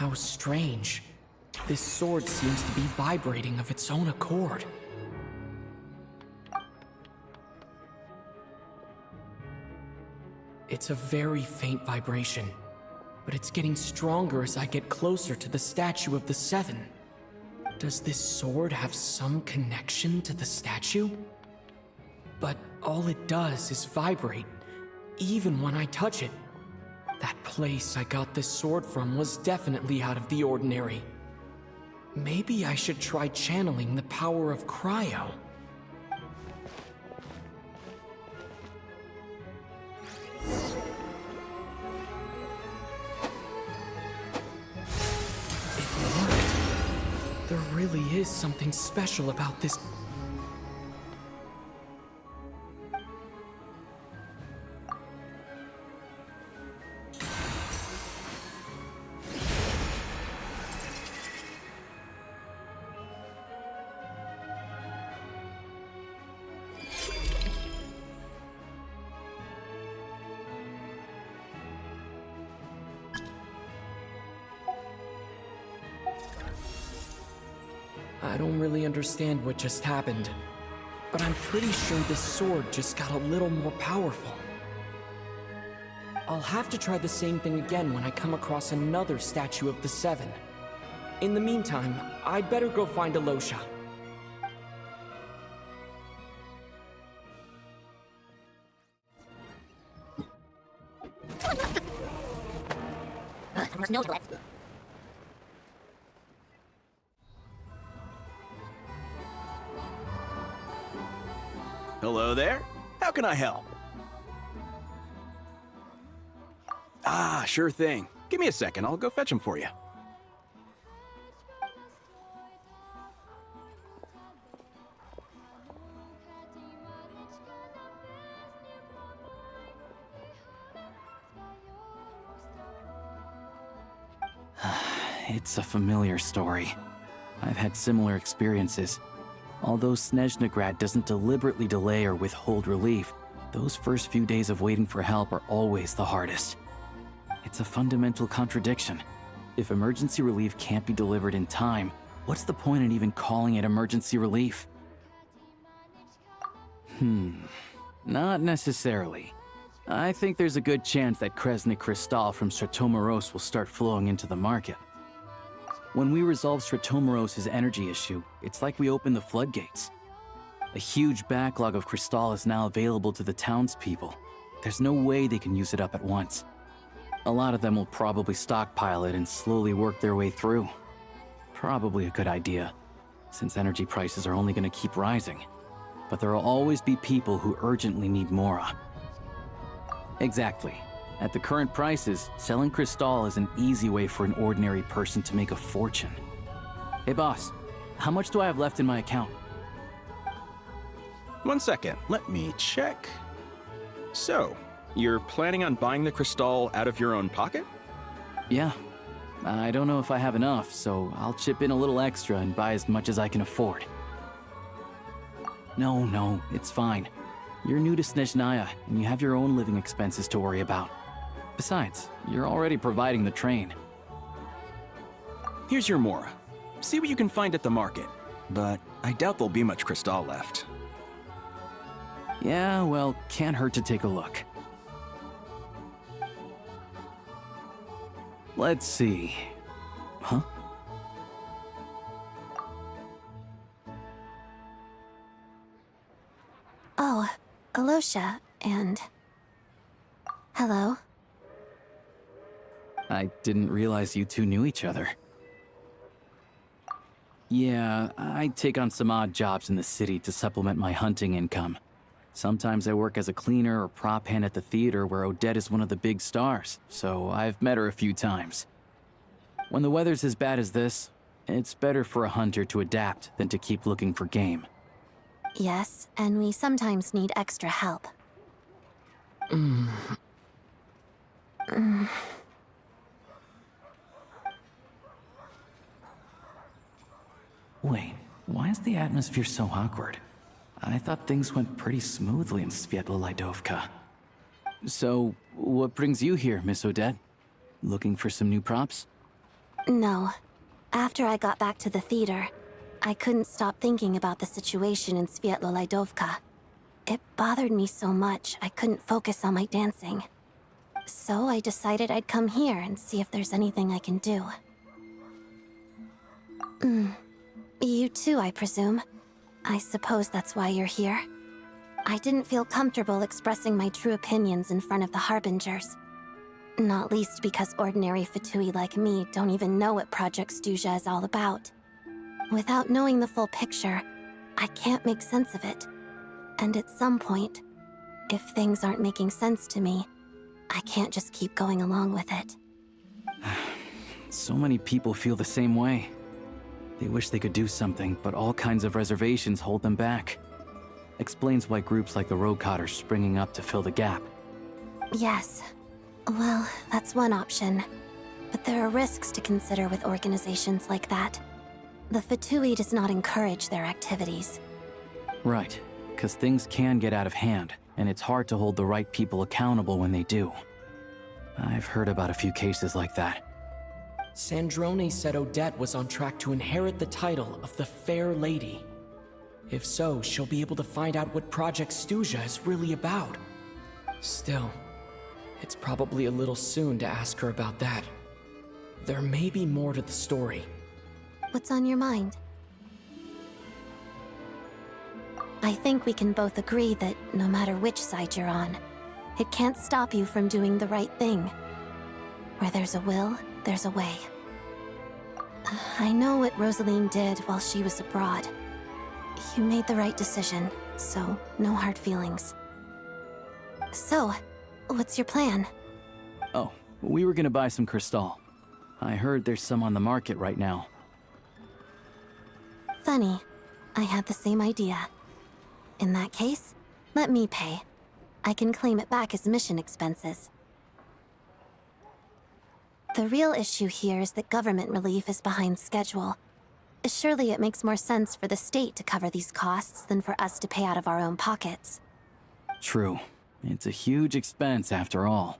How strange. This sword seems to be vibrating of its own accord. It's a very faint vibration, but it's getting stronger as I get closer to the statue of the Seven. Does this sword have some connection to the statue? But all it does is vibrate, even when I touch it. That place I got this sword from was definitely out of the ordinary. Maybe I should try channeling the power of cryo. It worked. There really is something special about this. I don't really understand what just happened, but I'm pretty sure this sword just got a little more powerful. I'll have to try the same thing again when I come across another statue of the Seven. In the meantime, I'd better go find Alosha. Hello there. How can I help? Ah, sure thing. Give me a second. I'll go fetch him for you. It's a familiar story. I've had similar experiences. Although Snezhnaya doesn't deliberately delay or withhold relief, those first few days of waiting for help are always the hardest. It's a fundamental contradiction. If emergency relief can't be delivered in time, what's the point in even calling it emergency relief? Not necessarily. I think there's a good chance that Kresny Crystal from Stratomeros will start flowing into the market. When we resolve Stratomeros' energy issue, it's like we open the floodgates. A huge backlog of Crystal is now available to the townspeople. There's no way they can use it up at once. A lot of them will probably stockpile it and slowly work their way through. Probably a good idea, since energy prices are only going to keep rising. But there will always be people who urgently need Mora. Exactly. At the current prices, selling Crystal is an easy way for an ordinary person to make a fortune. Hey boss, how much do I have left in my account? 1 second. Let me check. So, you're planning on buying the Crystal out of your own pocket? Yeah. I don't know if I have enough, so I'll chip in a little extra and buy as much as I can afford. No, it's fine. You're new to Snezhnaya, and you have your own living expenses to worry about. Besides, you're already providing the train. Here's your Mora. See what you can find at the market. But I doubt there'll be much Crystal left. Yeah, well, can't hurt to take a look. Let's see. Huh? Oh, Alosha, and... Hello. I didn't realize you two knew each other. Yeah, I take on some odd jobs in the city to supplement my hunting income. Sometimes I work as a cleaner or prop hand at the theater where Odette is one of the big stars, so I've met her a few times. When the weather's as bad as this, it's better for a hunter to adapt than to keep looking for game. Yes, and we sometimes need extra help. Wait, why is the atmosphere so awkward? I thought things went pretty smoothly in Svietla Lidovka. So, what brings you here, Miss Odette? Looking for some new props? No. After I got back to the theater, I couldn't stop thinking about the situation in Svietlolaidovka. It bothered me so much, I couldn't focus on my dancing. So I decided I'd come here and see if there's anything I can do. You too, I presume. I suppose that's why you're here. I didn't feel comfortable expressing my true opinions in front of the Harbingers. Not least because ordinary Fatui like me don't even know what Project Stuzha is all about. Without knowing the full picture, I can't make sense of it. And at some point, if things aren't making sense to me, I can't just keep going along with it. So many people feel the same way. They wish they could do something, but all kinds of reservations hold them back. Explains why groups like the Rokot are springing up to fill the gap. Yes. Well, that's one option. But there are risks to consider with organizations like that. The Fatui does not encourage their activities. Right, because things can get out of hand, and it's hard to hold the right people accountable when they do. I've heard about a few cases like that. Sandrone said Odette was on track to inherit the title of the Fair Lady. If so, she'll be able to find out what Project Stuzha is really about. Still, it's probably a little soon to ask her about that. There may be more to the story. What's on your mind? I think we can both agree that no matter which side you're on, it can't stop you from doing the right thing. Where there's a will, there's a way. I know what Rosaline did while she was abroad. You made the right decision, so no hard feelings. So, what's your plan? Oh, we were gonna buy some Crystal. I heard there's some on the market right now. Funny. I had the same idea. In that case, let me pay. I can claim it back as mission expenses. The real issue here is that government relief is behind schedule. Surely it makes more sense for the state to cover these costs than for us to pay out of our own pockets. True. It's a huge expense after all.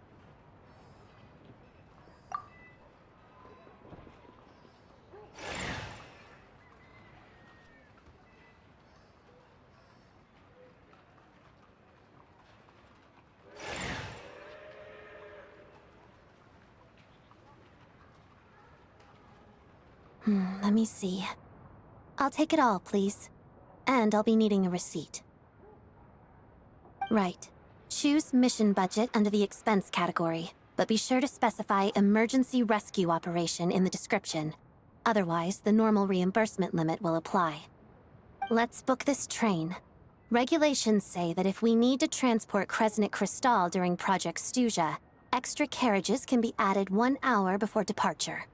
Let me see. I'll take it all, please. And I'll be needing a receipt. Right. Choose mission budget under the expense category, but be sure to specify emergency rescue operation in the description. Otherwise, the normal reimbursement limit will apply. Let's book this train. Regulations say that if we need to transport Kresnik Crystal during Project Stuzha, extra carriages can be added 1 hour before departure.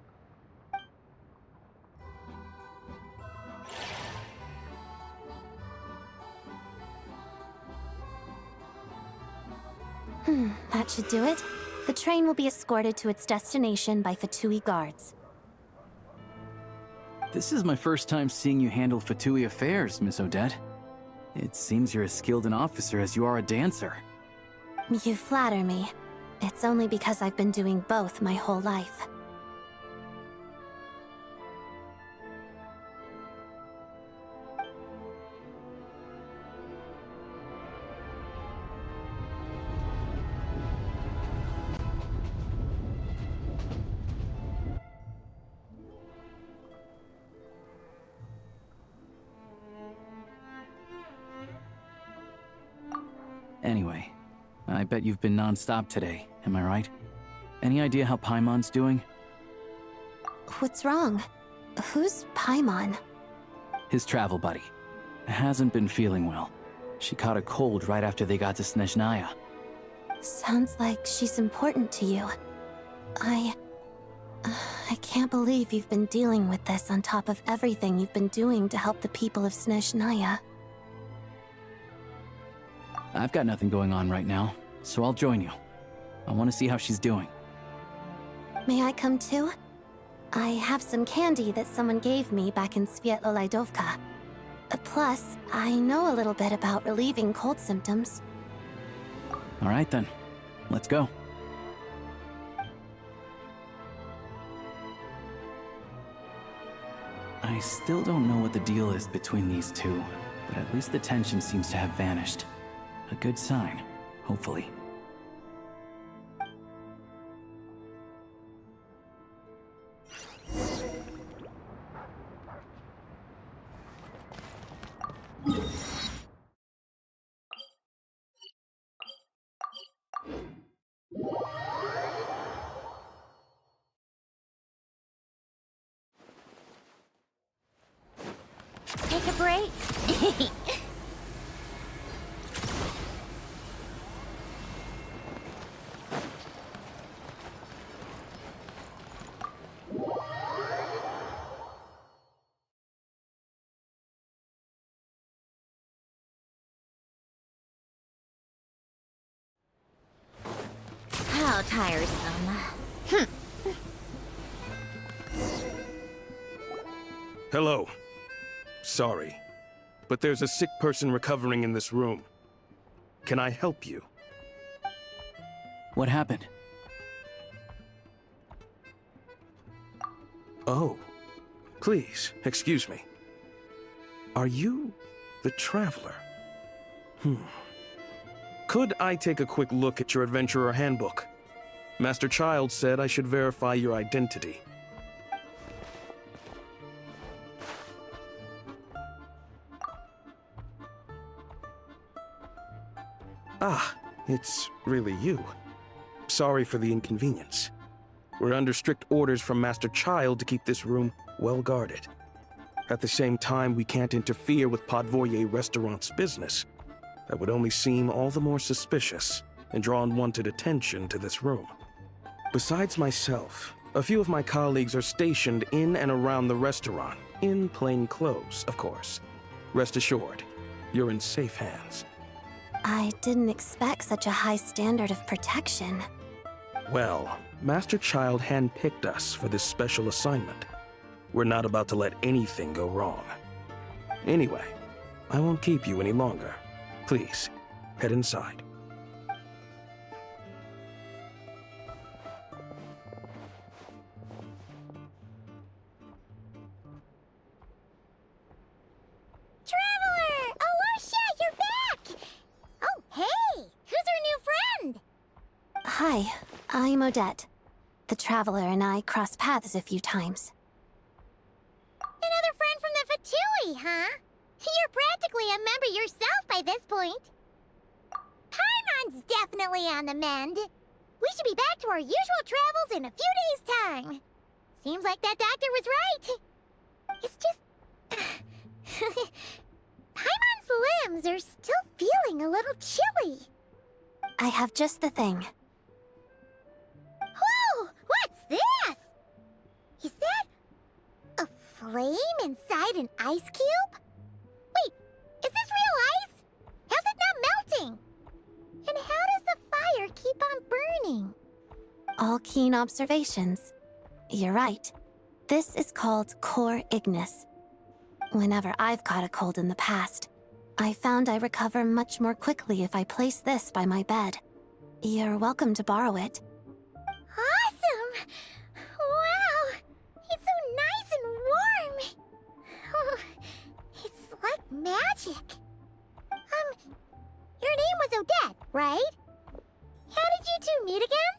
That should do it. The train will be escorted to its destination by Fatui guards. This is my first time seeing you handle Fatui affairs, Miss Odette. It seems you're as skilled an officer as you are a dancer. You flatter me. It's only because I've been doing both my whole life. Anyway, I bet you've been non-stop today, am I right? Any idea how Paimon's doing? What's wrong? Who's Paimon? His travel buddy. Hasn't been feeling well. She caught a cold right after they got to Snezhnaya. Sounds like she's important to you. I can't believe you've been dealing with this on top of everything you've been doing to help the people of Snezhnaya. I've got nothing going on right now, so I'll join you. I want to see how she's doing. May I come too? I have some candy that someone gave me back in Svietlolaidovka. Plus, I know a little bit about relieving cold symptoms. All right then, let's go. I still don't know what the deal is between these two, but at least the tension seems to have vanished. A good sign, hopefully. Take a break. How tiresome. Hello. Sorry, but there's a sick person recovering in this room. Can I help you? What happened? Oh, please, excuse me. Are you the Traveler? Could I take a quick look at your Adventurer Handbook? Master Child said I should verify your identity. Ah, it's really you. Sorry for the inconvenience. We're under strict orders from Master Child to keep this room well guarded. At the same time, we can't interfere with Podvoye Restaurant's business. That would only seem all the more suspicious and draw unwanted attention to this room. Besides myself, a few of my colleagues are stationed in and around the restaurant, in plain clothes, of course. Rest assured, you're in safe hands. I didn't expect such a high standard of protection. Well, Master Child handpicked us for this special assignment. We're not about to let anything go wrong. Anyway, I won't keep you any longer. Please, head inside. Traveler! Alicia, you're back! Oh, hey! Who's our new friend? Hi, I'm Odette. The Traveler and I crossed paths a few times. Another friend from the Fatui, huh? You're practically a member yourself by this point. Paimon's definitely on the mend. We should be back to our usual travels in a few days' time. Seems like that doctor was right. It's just... Paimon's limbs are still feeling a little chilly. I have just the thing. Whoa! What's this? Is that a flame inside an ice cube? Wait, is this real ice? How's it not melting? And how does the fire keep on burning? All keen observations. You're right. This is called core ignis. Whenever I've caught a cold in the past, I found I recover much more quickly if I place this by my bed. You're welcome to borrow it. Awesome! Wow! It's so nice and warm! Oh, it's like magic. Your name was Odette, right? How did you two meet again?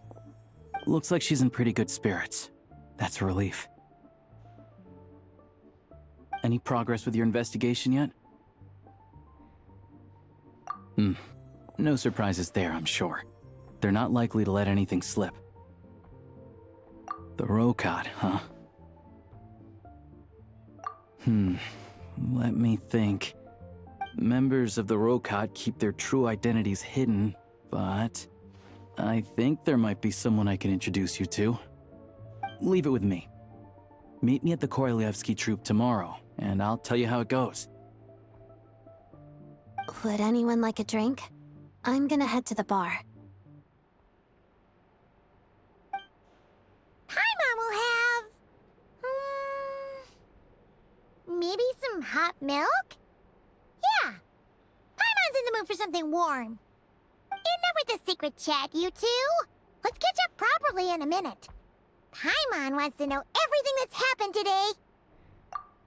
Looks like she's in pretty good spirits. That's a relief. Any progress with your investigation yet? No surprises there, I'm sure. They're not likely to let anything slip. The Rokad, huh? Let me think. Members of the Rokad keep their true identities hidden, but I think there might be someone I can introduce you to. Leave it with me. Meet me at the Korolyevsky troop tomorrow, and I'll tell you how it goes. Would anyone like a drink? I'm gonna head to the bar. Paimon will have... maybe some hot milk? Yeah. Paimon's in the mood for something warm. Enough with the secret chat, you two. Let's catch up properly in a minute. Paimon wants to know everything that's happened today.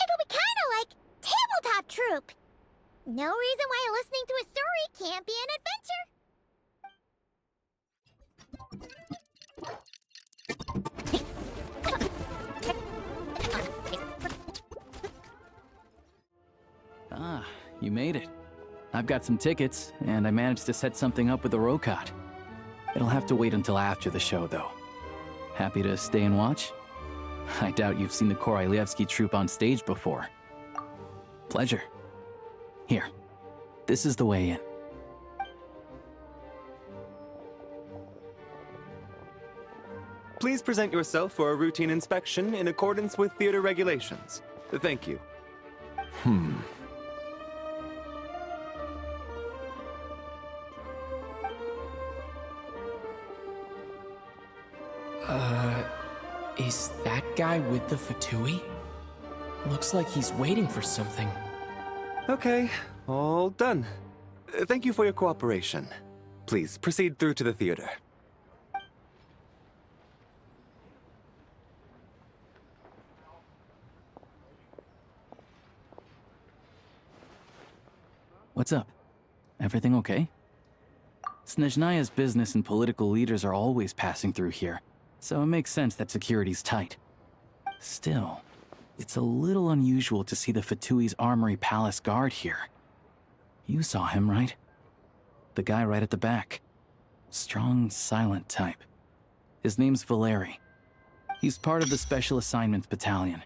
It'll be kinda like tabletop troop. No reason why listening to a story can't be an adventure. Ah, you made it. I've got some tickets, and I managed to set something up with the Rokot. It'll have to wait until after the show, though. Happy to stay and watch? I doubt you've seen the Korolyevsky troupe on stage before. Pleasure. Here, this is the way in. Please present yourself for a routine inspection in accordance with theater regulations. Thank you. Is that guy with the Fatui? Looks like he's waiting for something. Okay, all done. Thank you for your cooperation. Please proceed through to the theater. What's up? Everything okay? Snezhnaya's business and political leaders are always passing through here, so it makes sense that security's tight. Still, it's a little unusual to see the Fatui's Armory Palace guard here. You saw him, right? The guy right at the back. Strong, silent type. His name's Valeri. He's part of the Special Assignments Battalion,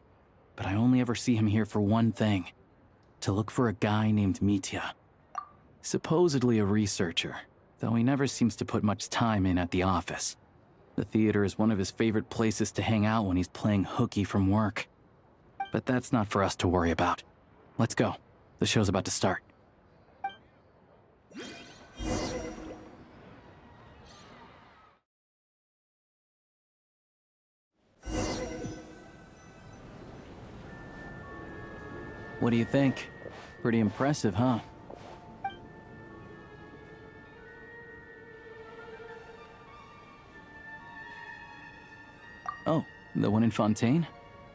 but I only ever see him here for one thing. To look for a guy named Mitya. Supposedly a researcher, though he never seems to put much time in at the office. The theater is one of his favorite places to hang out when he's playing hooky from work. But that's not for us to worry about. Let's go. The show's about to start. What do you think? Pretty impressive, huh? Oh, the one in Fontaine?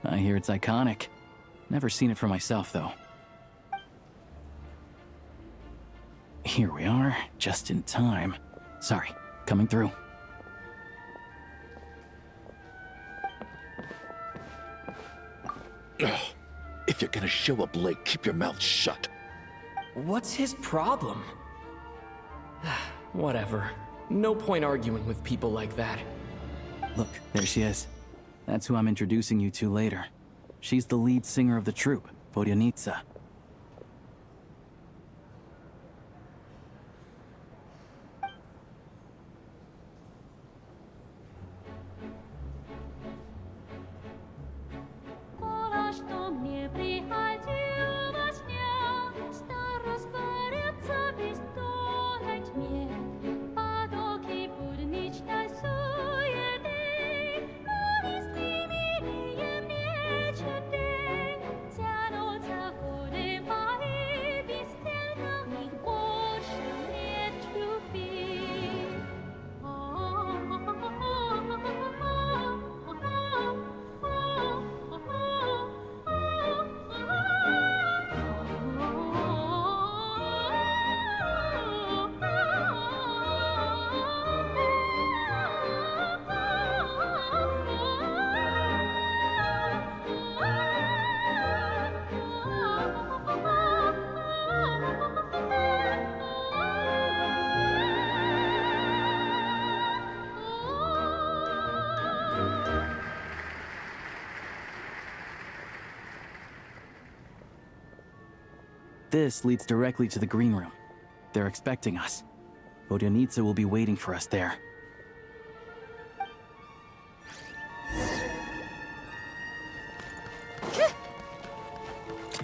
I hear it's iconic. Never seen it for myself, though. Here we are, just in time. Sorry, coming through. If you're gonna show up late, keep your mouth shut. What's his problem? Whatever. No point arguing with people like that. Look, there she is. That's who I'm introducing you to later. She's the lead singer of the troupe, Vodyanitsa. This leads directly to the green room. They're expecting us. Vodyanitsa will be waiting for us there.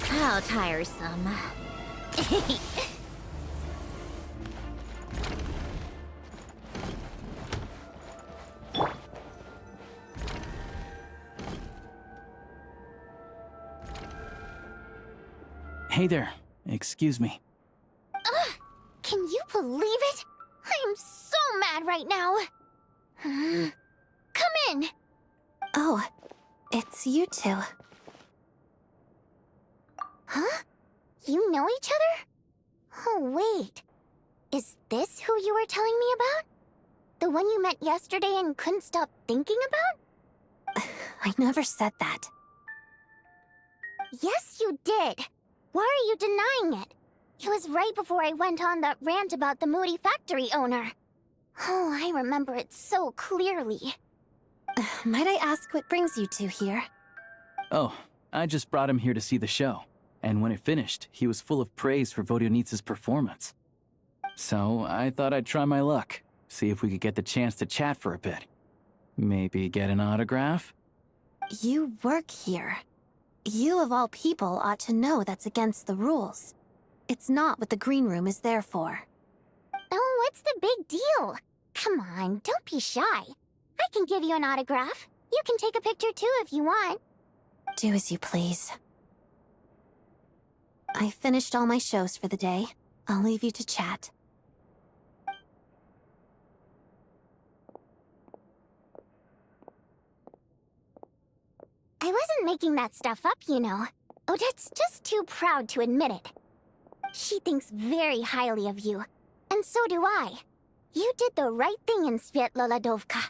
How tiresome. Hey there. Excuse me. Can you believe it? I am so mad right now. Come in. Oh, it's you two. Huh? You know each other? Oh, wait. Is this who you were telling me about? The one you met yesterday and couldn't stop thinking about? I never said that. Yes, you did. Why are you denying it? It was right before I went on that rant about the moody factory owner. Oh, I remember it so clearly. Might I ask what brings you two here? Oh, I just brought him here to see the show. And when it finished, he was full of praise for Vodionitsa's performance. So I thought I'd try my luck, see if we could get the chance to chat for a bit. Maybe get an autograph? You work here. You of all people ought to know that's against the rules. It's not what the green room is there for. Oh, what's the big deal? Come on, don't be shy. I can give you an autograph. You can take a picture too if you want. Do as you please. I finished all my shows for the day. I'll leave you to chat. I wasn't making that stuff up, you know. Odette's just too proud to admit it. She thinks very highly of you, and so do I. You did the right thing in Svietloladovka.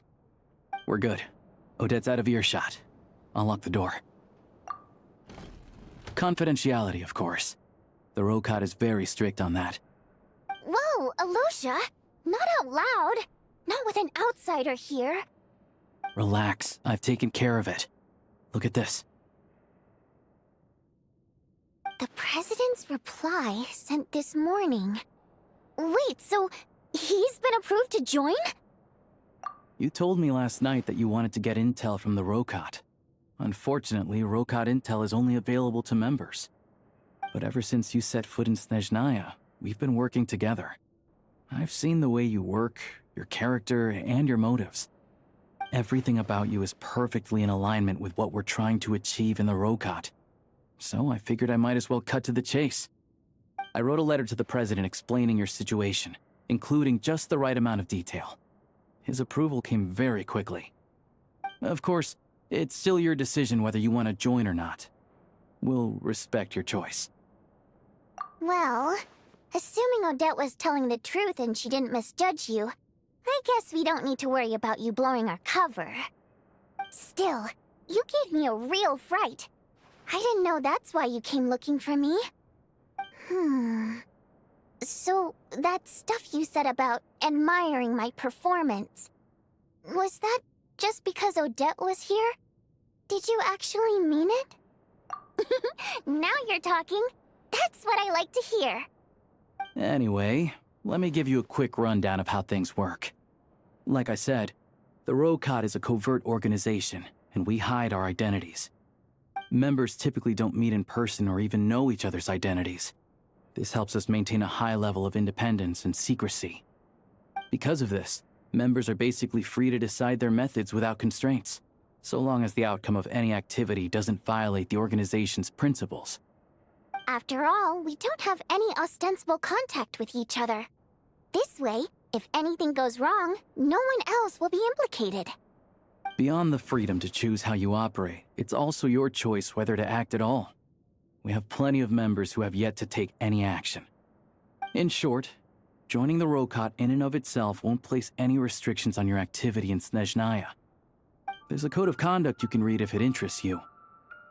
We're good. Odette's out of earshot. I'll lock the door. Confidentiality, of course. The Rokot is very strict on that. Whoa, Alosha! Not out loud! Not with an outsider here. Relax, I've taken care of it. Look at this. The President's reply sent this morning. Wait, so he's been approved to join? You told me last night that you wanted to get intel from the Rokot. Unfortunately, Rokot intel is only available to members. But ever since you set foot in Snezhnaya, we've been working together. I've seen the way you work, your character, and your motives. Everything about you is perfectly in alignment with what we're trying to achieve in the Rokot. So I figured I might as well cut to the chase. I wrote a letter to the President explaining your situation, including just the right amount of detail. His approval came very quickly. Of course, it's still your decision whether you want to join or not. We'll respect your choice. Well, assuming Odette was telling the truth and she didn't misjudge you, I guess we don't need to worry about you blowing our cover. Still, you gave me a real fright. I didn't know that's why you came looking for me. So, that stuff you said about admiring my performance, was that just because Odette was here? Did you actually mean it? Now you're talking. That's what I like to hear. Anyway, let me give you a quick rundown of how things work. Like I said, the Rokot is a covert organization, and we hide our identities. Members typically don't meet in person or even know each other's identities. This helps us maintain a high level of independence and secrecy. Because of this, members are basically free to decide their methods without constraints, so long as the outcome of any activity doesn't violate the organization's principles. After all, we don't have any ostensible contact with each other. This way, if anything goes wrong, no one else will be implicated. Beyond the freedom to choose how you operate, it's also your choice whether to act at all. We have plenty of members who have yet to take any action. In short, joining the Rokot in and of itself won't place any restrictions on your activity in Snezhnaya. There's a code of conduct you can read if it interests you.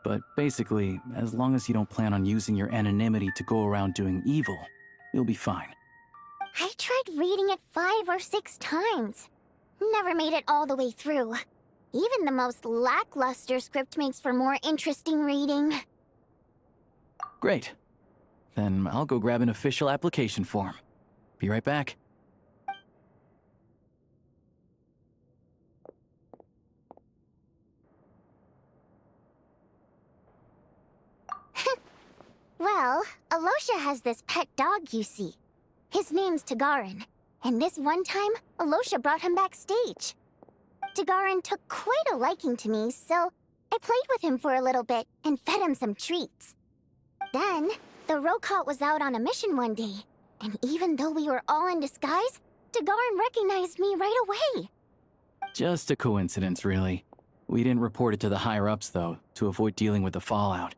But basically, as long as you don't plan on using your anonymity to go around doing evil, you'll be fine. I tried reading it 5 or 6 times. Never made it all the way through. Even the most lackluster script makes for more interesting reading. Great. Then I'll go grab an official application form. Be right back. Well, Alosha has this pet dog, you see. His name's Tagarin, and this one time, Alosha brought him backstage. Tagarin took quite a liking to me, so I played with him for a little bit and fed him some treats. Then, the Rokot was out on a mission one day, and even though we were all in disguise, Tagarin recognized me right away. Just a coincidence, really. We didn't report it to the higher-ups, though, to avoid dealing with the fallout.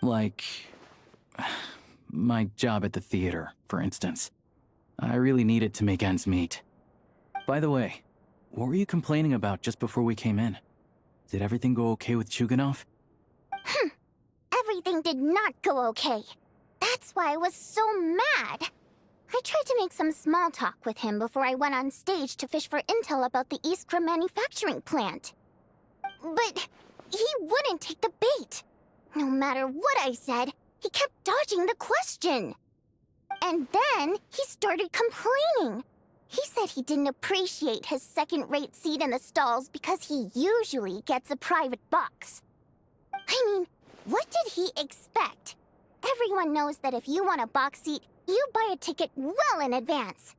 Like, My job at the theater, for instance. I really need it to make ends meet. By the way, what were you complaining about just before we came in? Did everything go okay with Chuganov? Everything did not go okay. That's why I was so mad. I tried to make some small talk with him before I went on stage to fish for intel about the Iskra manufacturing plant. But he wouldn't take the bait. No matter what I said, he kept dodging the question. And then he started complaining. He said he didn't appreciate his second-rate seat in the stalls because he usually gets a private box. I mean, what did he expect? Everyone knows that if you want a box seat, you buy a ticket well in advance.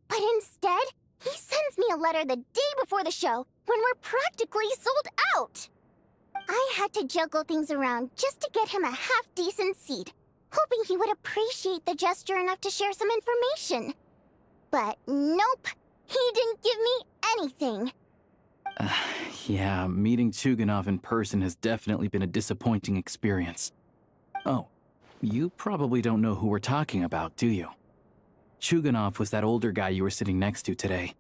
But instead, he sends me a letter the day before the show when we're practically sold out. I had to juggle things around just to get him a half-decent seat, hoping he would appreciate the gesture enough to share some information. But nope, he didn't give me anything. Yeah, meeting Chuganov in person has definitely been a disappointing experience. Oh, you probably don't know who we're talking about, do you? Chuganov was that older guy you were sitting next to today.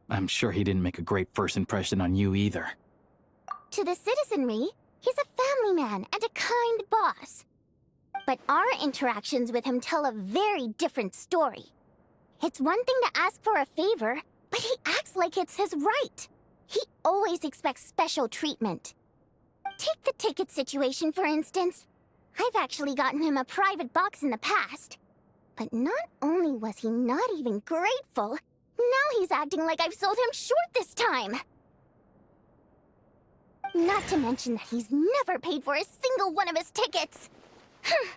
I'm sure he didn't make a great first impression on you either. To the citizenry, he's a family man and a kind boss. But our interactions with him tell a very different story. It's one thing to ask for a favor, but he acts like it's his right. He always expects special treatment. Take the ticket situation, for instance. I've actually gotten him a private box in the past. But not only was he not even grateful, now he's acting like I've sold him short this time. Not to mention that he's never paid for a single one of his tickets. And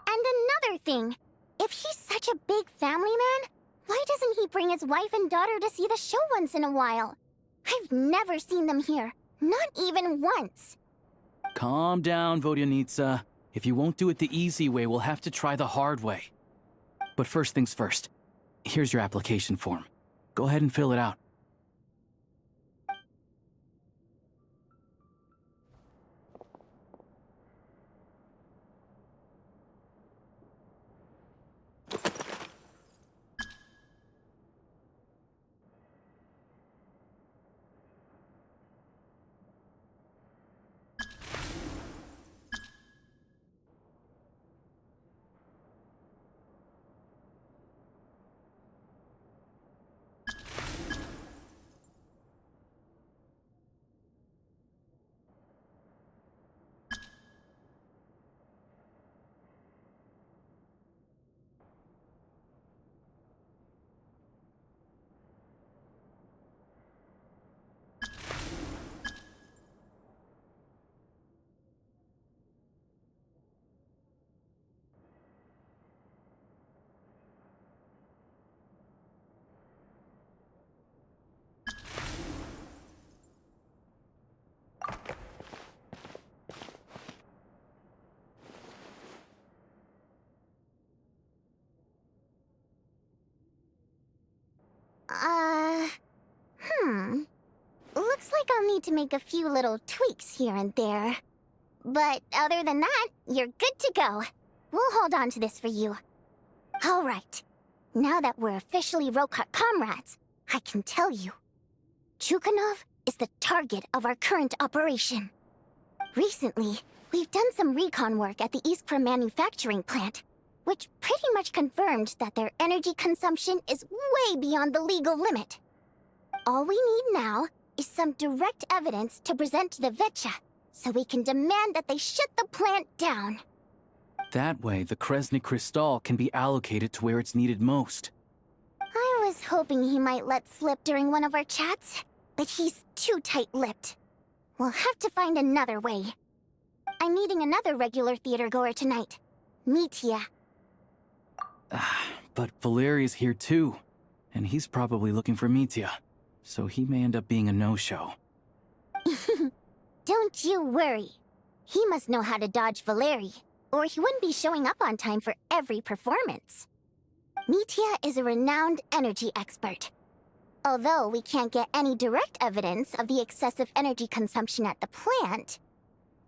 another thing, if he's such a big family man, why doesn't he bring his wife and daughter to see the show once in a while? I've never seen them here, not even once. Calm down, Vodyanitsa. If you won't do it the easy way, we'll have to try the hard way. But first things first. Here's your application form. Go ahead and fill it out. Looks like I'll need to make a few little tweaks here and there. But other than that, you're good to go. We'll hold on to this for you. All right. Now that we're officially Rokot comrades, I can tell you. Chuganov is the target of our current operation. Recently, we've done some recon work at the Iskra manufacturing plant, which pretty much confirmed that their energy consumption is way beyond the legal limit. All we need now is some direct evidence to present to the Vetcha, so we can demand that they shut the plant down. That way, the Kresny Crystal can be allocated to where it's needed most. I was hoping he might let slip during one of our chats, but he's too tight-lipped. We'll have to find another way. I'm meeting another regular theater-goer tonight, Mitya. But Valeri's here too, and he's probably looking for Mitya, so he may end up being a no-show. Don't you worry. He must know how to dodge Valeri, or he wouldn't be showing up on time for every performance. Mitya is a renowned energy expert. Although we can't get any direct evidence of the excessive energy consumption at the plant,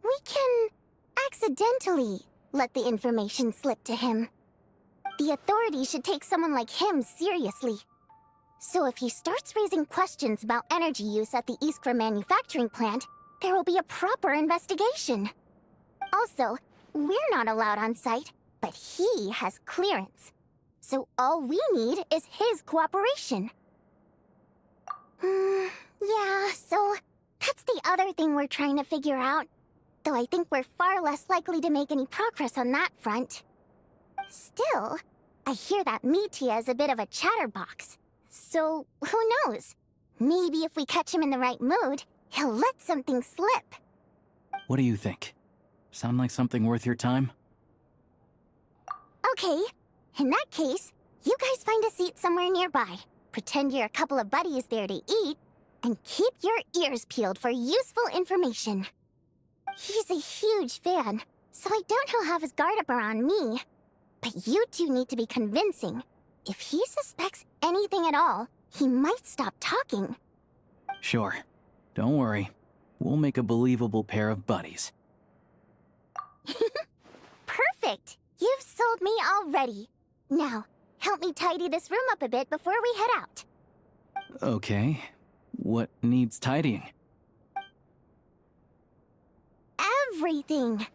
we can accidentally let the information slip to him. The authorities should take someone like him seriously. So if he starts raising questions about energy use at the Iskra manufacturing plant, there will be a proper investigation. Also, we're not allowed on site, but he has clearance. So all we need is his cooperation. Yeah, so that's the other thing we're trying to figure out. Though I think we're far less likely to make any progress on that front. Still, I hear that Mitya is a bit of a chatterbox. So, who knows? Maybe if we catch him in the right mood, he'll let something slip. What do you think? Sound like something worth your time? Okay, in that case, you guys find a seat somewhere nearby. Pretend you're a couple of buddies there to eat, and keep your ears peeled for useful information. He's a huge fan, so I doubt he'll have his guard up around me. But you two need to be convincing. If he suspects anything at all, he might stop talking. Sure. Don't worry. We'll make a believable pair of buddies. Perfect! You've sold me already. Now, help me tidy this room up a bit before we head out. Okay. What needs tidying? Everything!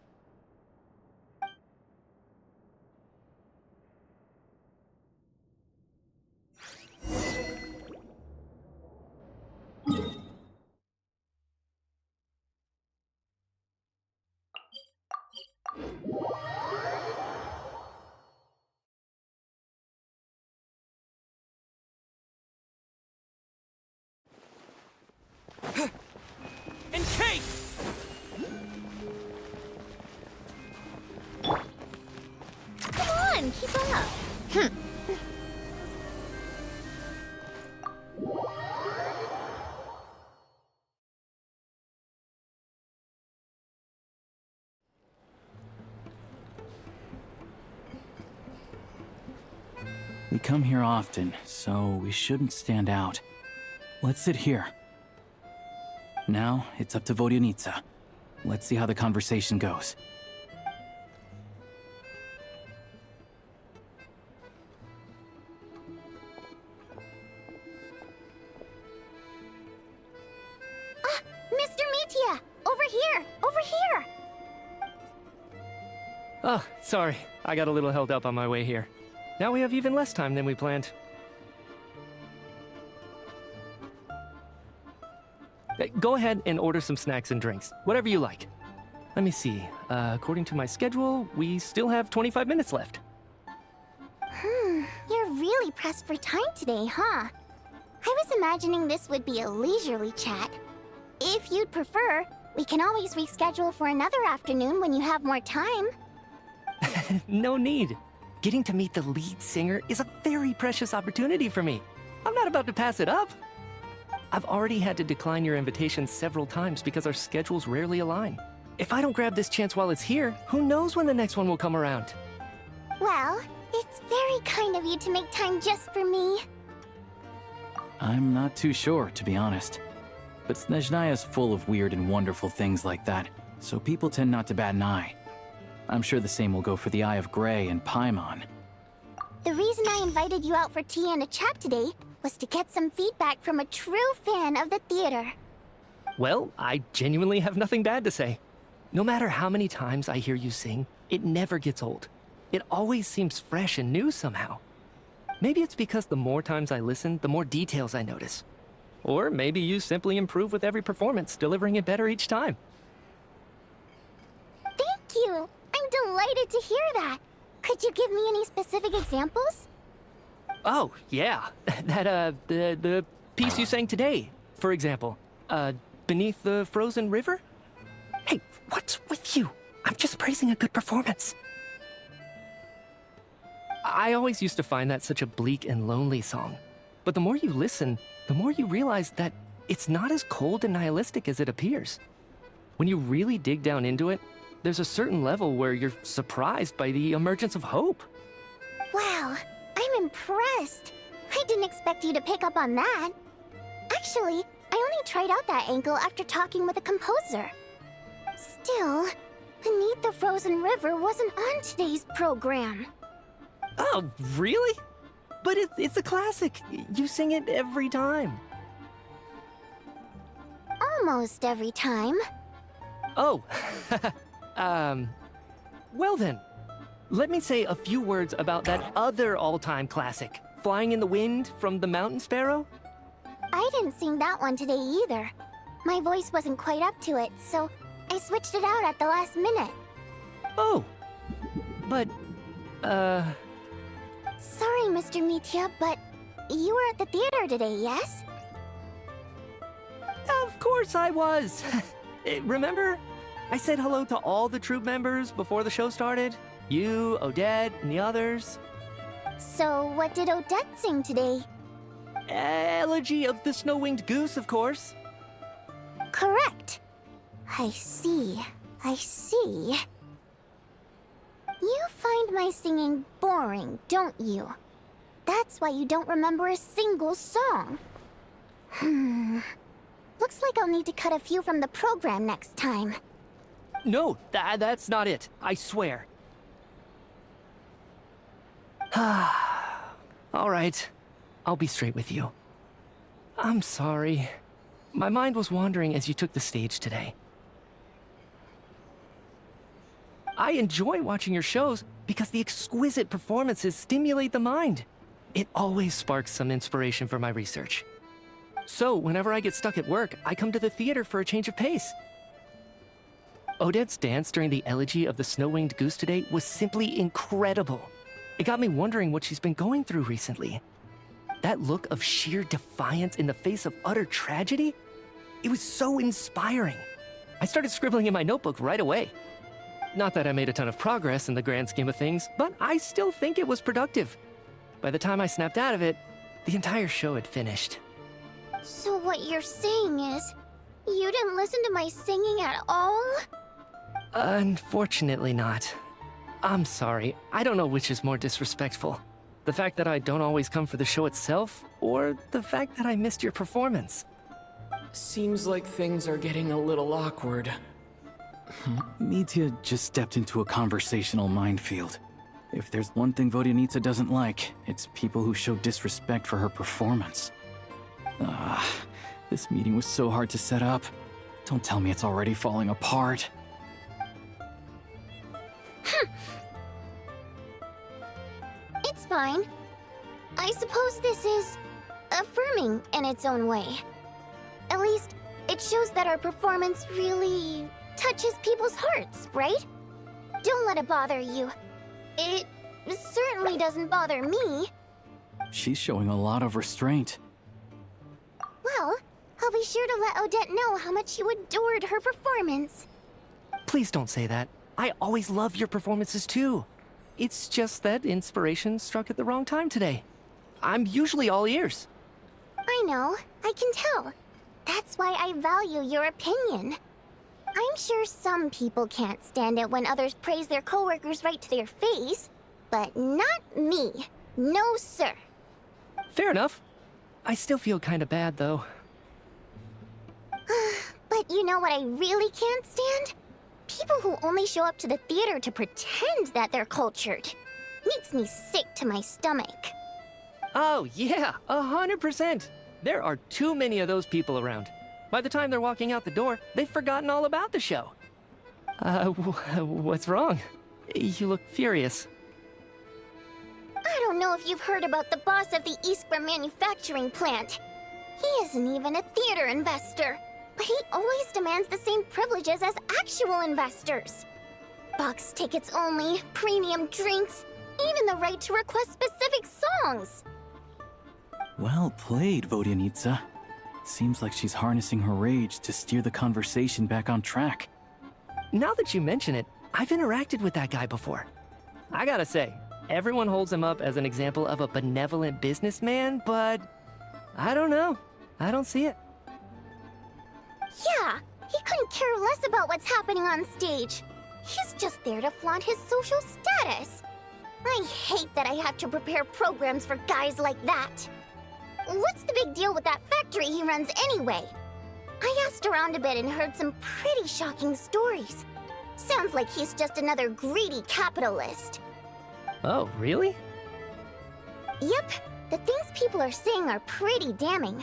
And Kate! Come on, keep up. We come here often, so we shouldn't stand out. Let's sit here. Now, it's up to Vodyanitsa. Let's see how the conversation goes. Mr. Mitya! Over here! Over here! Oh, sorry. I got a little held up on my way here. Now we have even less time than we planned. Go ahead and order some snacks and drinks. Whatever you like. Let me see. According to my schedule, we still have 25 minutes left. You're really pressed for time today, huh? I was imagining this would be a leisurely chat. If you'd prefer, we can always reschedule for another afternoon when you have more time. No need. Getting to meet the lead singer is a very precious opportunity for me. I'm not about to pass it up. I've already had to decline your invitation several times because our schedules rarely align. If I don't grab this chance while it's here, who knows when the next one will come around? Well, it's very kind of you to make time just for me. I'm not too sure, to be honest. But Snezhnaya's full of weird and wonderful things like that, so people tend not to bat an eye. I'm sure the same will go for the Eye of Grey and Paimon. The reason I invited you out for tea and a chat today was to get some feedback from a true fan of the theater. Well, I genuinely have nothing bad to say. No matter how many times I hear you sing, it never gets old. It always seems fresh and new somehow. Maybe it's because the more times I listen, the more details I notice. Or maybe you simply improve with every performance, delivering it better each time. Thank you! I'm delighted to hear that. Could you give me any specific examples? Oh, yeah. The piece you sang today, for example. Beneath the Frozen River? Hey, what's with you? I'm just praising a good performance. I always used to find that such a bleak and lonely song. But the more you listen, the more you realize that it's not as cold and nihilistic as it appears. When you really dig down into it, there's a certain level where you're surprised by the emergence of hope. Wow, I'm impressed. I didn't expect you to pick up on that. Actually, I only tried out that angle after talking with a composer. Still, Beneath the Frozen River wasn't on today's program. Oh, really? But it's a classic. You sing it every time. Almost every time. Oh, well then, let me say a few words about that other all-time classic, Flying in the Wind from the Mountain Sparrow. I didn't sing that one today either. My voice wasn't quite up to it, so I switched it out at the last minute. Oh, but, Sorry, Mr. Mitya, but you were at the theater today, yes? Of course I was. Remember? I said hello to all the troupe members before the show started. You, Odette, and the others. So, what did Odette sing today? Elegy of the Snow-Winged Goose, of course. Correct. I see. I see. You find my singing boring, don't you? That's why you don't remember a single song. Looks like I'll need to cut a few from the program next time. No, that's not it. I swear. All right. I'll be straight with you. I'm sorry. My mind was wandering as you took the stage today. I enjoy watching your shows because the exquisite performances stimulate the mind. It always sparks some inspiration for my research. So, whenever I get stuck at work, I come to the theater for a change of pace. Odette's dance during the Elegy of the Snow-Winged Goose today was simply incredible. It got me wondering what she's been going through recently. That look of sheer defiance in the face of utter tragedy? It was so inspiring. I started scribbling in my notebook right away. Not that I made a ton of progress in the grand scheme of things, but I still think it was productive. By the time I snapped out of it, the entire show had finished. So what you're saying is, you didn't listen to my singing at all? Unfortunately not. I'm sorry. I don't know which is more disrespectful. The fact that I don't always come for the show itself, or the fact that I missed your performance. Seems like things are getting a little awkward. Mitya just stepped into a conversational minefield. If there's one thing Vodyanitsa doesn't like, it's people who show disrespect for her performance. This meeting was so hard to set up. Don't tell me it's already falling apart. It's fine. I suppose this is affirming in its own way. At least, it shows that our performance really touches people's hearts, right? Don't let it bother you. It certainly doesn't bother me. She's showing a lot of restraint. Well, I'll be sure to let Odette know how much you adored her performance. Please don't say that. I always love your performances too. It's just that inspiration struck at the wrong time today. I'm usually all ears. I know, I can tell. That's why I value your opinion. I'm sure some people can't stand it when others praise their coworkers right to their face, but not me. No, sir. Fair enough. I still feel kinda bad though. But you know what I really can't stand? People who only show up to the theater to pretend that they're cultured. Makes me sick to my stomach. Oh yeah, 100%. There are too many of those people around. By the time they're walking out the door, they've forgotten all about the show. What's wrong? You look furious. I don't know if you've heard about the boss of the Iskra manufacturing plant. He isn't even a theater investor, but he always demands the same privileges as actual investors. Box tickets only, premium drinks, even the right to request specific songs. Well played, Vodyanitsa. Seems like she's harnessing her rage to steer the conversation back on track. Now that you mention it, I've interacted with that guy before. I gotta say, everyone holds him up as an example of a benevolent businessman, but I don't know. I don't see it. Yeah, he couldn't care less about what's happening on stage. He's just there to flaunt his social status. I hate that I have to prepare programs for guys like that. What's the big deal with that factory he runs anyway? I asked around a bit and heard some pretty shocking stories. Sounds like he's just another greedy capitalist. Oh, really? Yep, the things people are saying are pretty damning.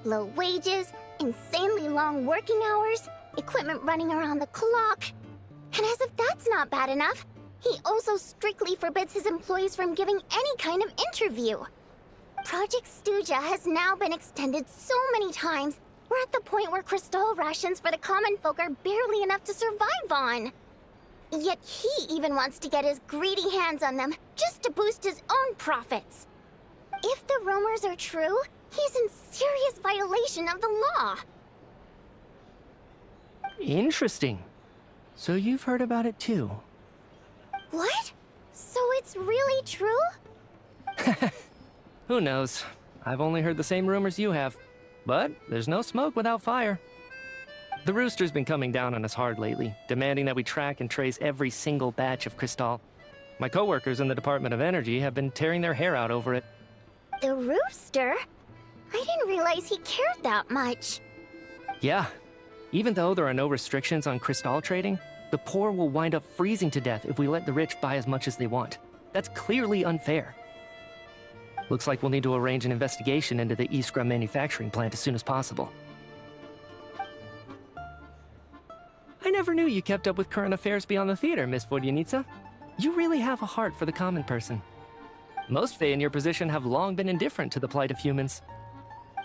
Low wages, insanely long working hours, equipment running around the clock. And as if that's not bad enough, he also strictly forbids his employees from giving any kind of interview. Project Stuja has now been extended so many times, we're at the point where crystal rations for the common folk are barely enough to survive on. Yet he even wants to get his greedy hands on them just to boost his own profits. If the rumors are true, he's in serious violation of the law. Interesting. So you've heard about it too. What? So it's really true? Who knows? I've only heard the same rumors you have. But there's no smoke without fire. The Rooster's been coming down on us hard lately, demanding that we track and trace every single batch of Crystal. My coworkers in the Department of Energy have been tearing their hair out over it. The Rooster? I didn't realize he cared that much. Yeah. Even though there are no restrictions on Crystal trading, the poor will wind up freezing to death if we let the rich buy as much as they want. That's clearly unfair. Looks like we'll need to arrange an investigation into the Iskra manufacturing plant as soon as possible. I never knew you kept up with current affairs beyond the theater, Miss Vodyanica. You really have a heart for the common person. Most Fae in your position have long been indifferent to the plight of humans.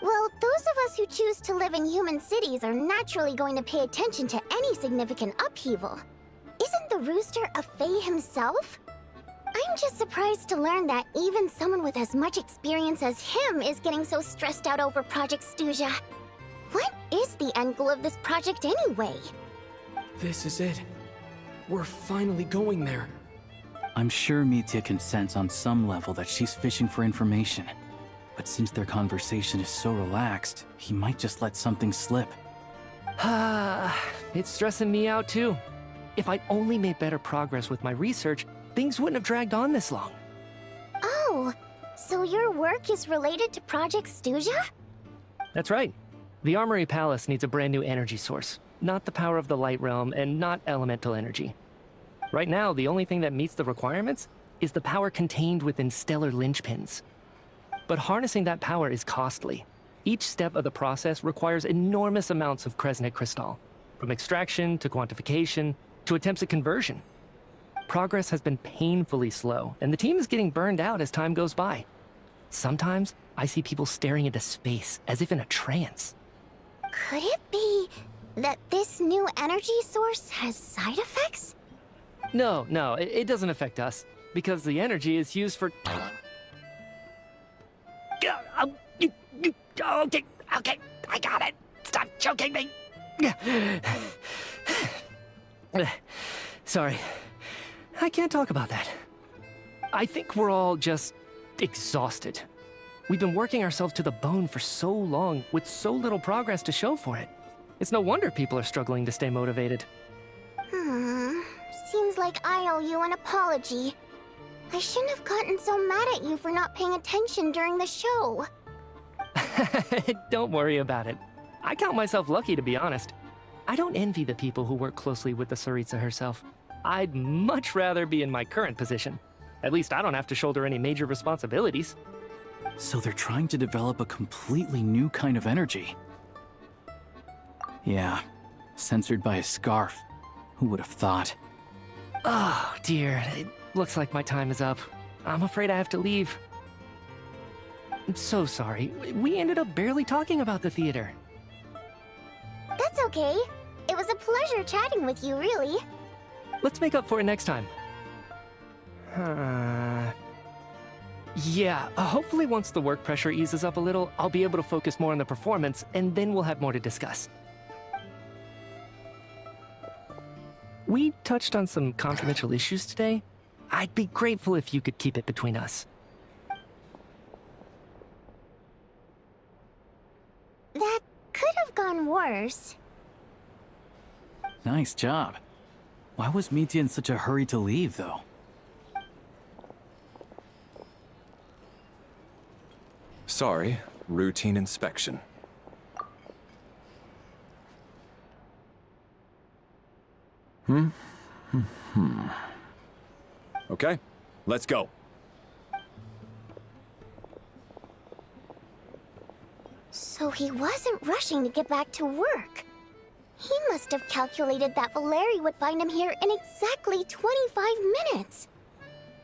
Well, those of us who choose to live in human cities are naturally going to pay attention to any significant upheaval. Isn't the Rooster a Fae himself? I'm just surprised to learn that even someone with as much experience as him is getting so stressed out over Project Stuja. What is the end goal of this project anyway? This is it. We're finally going there. I'm sure Mitya can sense on some level that she's fishing for information. But since their conversation is so relaxed, he might just let something slip. It's stressing me out too. If I'd only made better progress with my research, things wouldn't have dragged on this long. Oh, so your work is related to Project Stuja? That's right. The Armory Palace needs a brand new energy source. Not the power of the Light Realm, and not elemental energy. Right now, the only thing that meets the requirements is the power contained within stellar linchpins. But harnessing that power is costly. Each step of the process requires enormous amounts of Kresnik crystal, from extraction to quantification to attempts at conversion. Progress has been painfully slow, and the team is getting burned out as time goes by. Sometimes, I see people staring into space as if in a trance. Could it be that this new energy source has side effects? No, it doesn't affect us, because the energy is used for... Okay, I got it. Stop choking me. Sorry, I can't talk about that. I think we're all just exhausted. We've been working ourselves to the bone for so long with so little progress to show for it. It's no wonder people are struggling to stay motivated. Seems like I owe you an apology. I shouldn't have gotten so mad at you for not paying attention during the show. Don't worry about it. I count myself lucky, to be honest. I don't envy the people who work closely with the Tsaritsa herself. I'd much rather be in my current position. At least I don't have to shoulder any major responsibilities. So they're trying to develop a completely new kind of energy. Yeah, censored by a scarf. Who would have thought? Oh, dear. It looks like my time is up. I'm afraid I have to leave. I'm so sorry. We ended up barely talking about the theater. That's okay. It was a pleasure chatting with you, really. Let's make up for it next time. Yeah, hopefully once the work pressure eases up a little, I'll be able to focus more on the performance, and then we'll have more to discuss. We touched on some confidential issues today. I'd be grateful if you could keep it between us. That could have gone worse. Nice job. Why was Mitya in such a hurry to leave, though? Sorry, routine inspection. Okay, let's go. So he wasn't rushing to get back to work. He must have calculated that Valeri would find him here in exactly 25 minutes.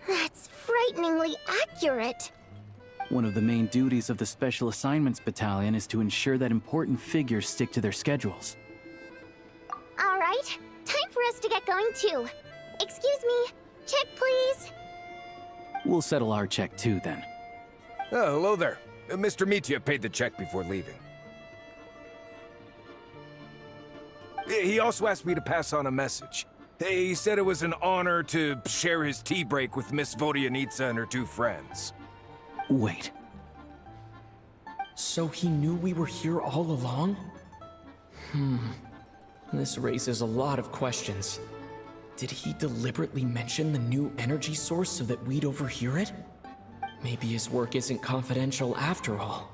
That's frighteningly accurate. One of the main duties of the Special Assignments Battalion is to ensure that important figures stick to their schedules. All right, time for us to get going too. Excuse me, check please. We'll settle our check too, then. Oh, hello there. Mr. Mitya paid the check before leaving. He also asked me to pass on a message. He said it was an honor to share his tea break with Miss Vodyanitsa and her two friends. Wait. So he knew we were here all along? This raises a lot of questions. Did he deliberately mention the new energy source so that we'd overhear it? Maybe his work isn't confidential after all.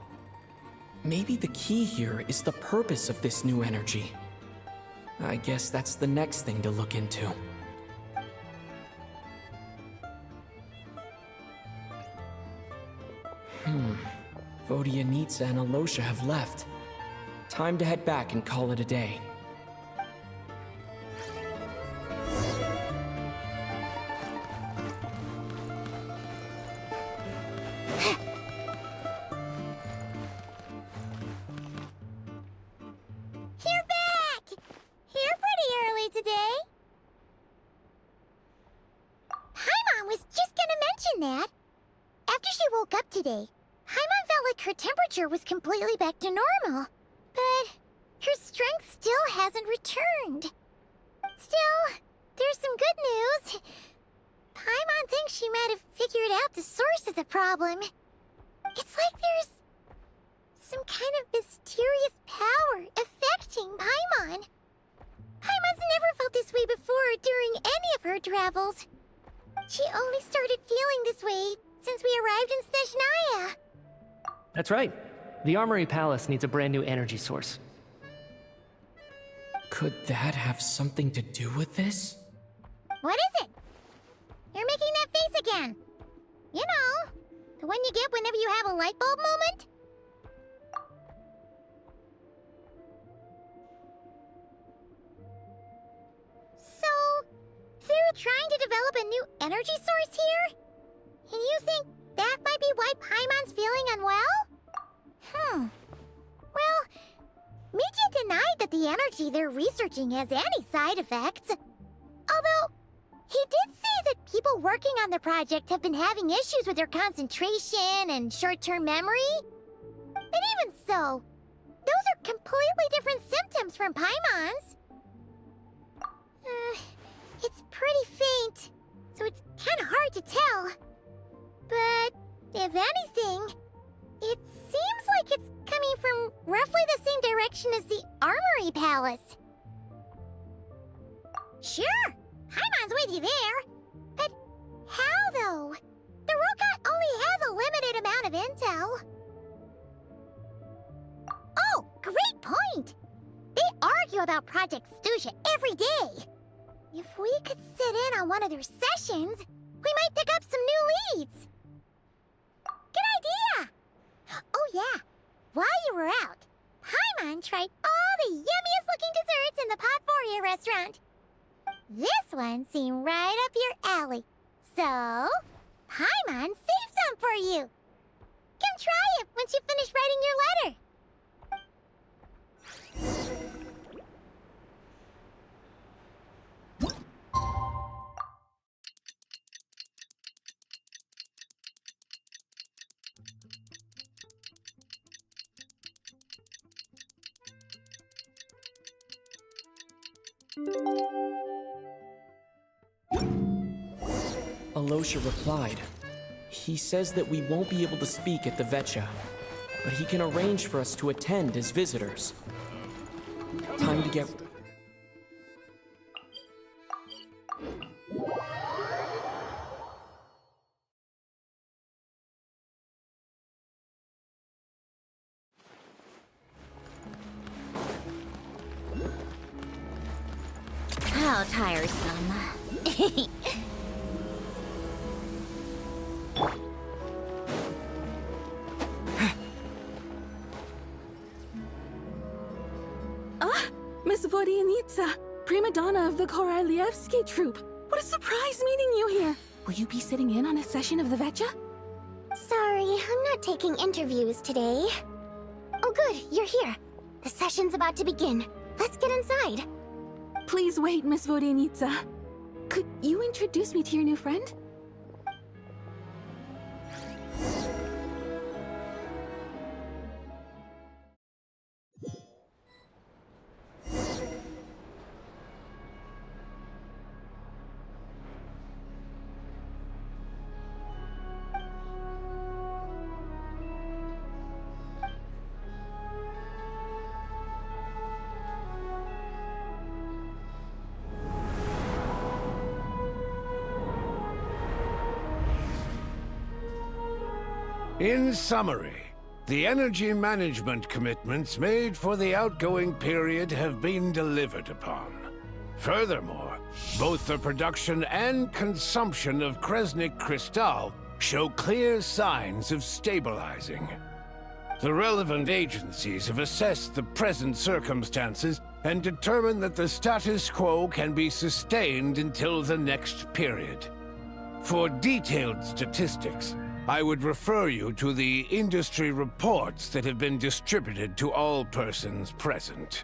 Maybe the key here is the purpose of this new energy. I guess that's the next thing to look into. Vodyanitsa and Alosha have left. Time to head back and call it a day. You're back! Here pretty early today. Paimon was just gonna mention that. After she woke up today, Paimon felt like her temperature was completely back to normal. But her strength still hasn't returned. Still, there's some good news. Paimon thinks she might have figured out the source of the problem. It's like there's some kind of mysterious power affecting Paimon. Paimon's never felt this way before during any of her travels. She only started feeling this way since we arrived in Snezhnaya. That's right. The Armory Palace needs a brand new energy source. Could that have something to do with this? What is it? You're making that face again. You know, the one you get whenever you have a light bulb moment? So, they're trying to develop a new energy source here? And you think that might be why Paimon's feeling unwell? Well, Mitya denied that the energy they're researching has any side effects. Although, he did say that people working on the project have been having issues with their concentration and short-term memory. But even so, those are completely different symptoms from Paimon's. It's pretty faint, so it's kind of hard to tell. But if anything, it seems like it's coming from roughly the same direction as the Armory Palace. Sure, Paimon's with you there. But how, though? The Rokat only has a limited amount of intel. Oh, great point! They argue about Project Stusha every day. If we could sit in on one of their sessions, we might pick up some new leads. Good idea! Oh yeah, while you were out, Paimon tried all the yummiest looking desserts in the Potpourri restaurant. This one seemed right up your alley. So, Paimon saved some for you. Come try it once you finish writing your letter. Alosha replied. He says that we won't be able to speak at the Vetcha, but he can arrange for us to attend as visitors. Time to get... How tiresome. Miss Vodyanitsa, prima donna of the Korolievsky troupe. What a surprise meeting you here. Will you be sitting in on a session of the Vetcha? Sorry, I'm not taking interviews today. Oh good, you're here. The session's about to begin. Let's get inside. Please wait, Miss Vodyanitsa. Could you introduce me to your new friend? In summary, the energy management commitments made for the outgoing period have been delivered upon. Furthermore, both the production and consumption of Kresnik Crystal show clear signs of stabilizing. The relevant agencies have assessed the present circumstances and determined that the status quo can be sustained until the next period. For detailed statistics, I would refer you to the industry reports that have been distributed to all persons present.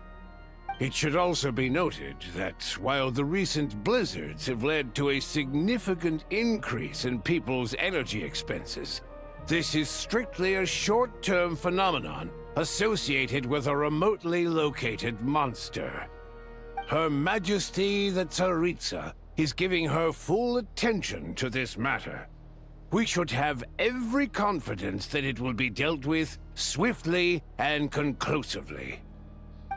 It should also be noted that while the recent blizzards have led to a significant increase in people's energy expenses, this is strictly a short-term phenomenon associated with a remotely located monster. Her Majesty the Tsaritsa is giving her full attention to this matter. We should have every confidence that it will be dealt with swiftly and conclusively.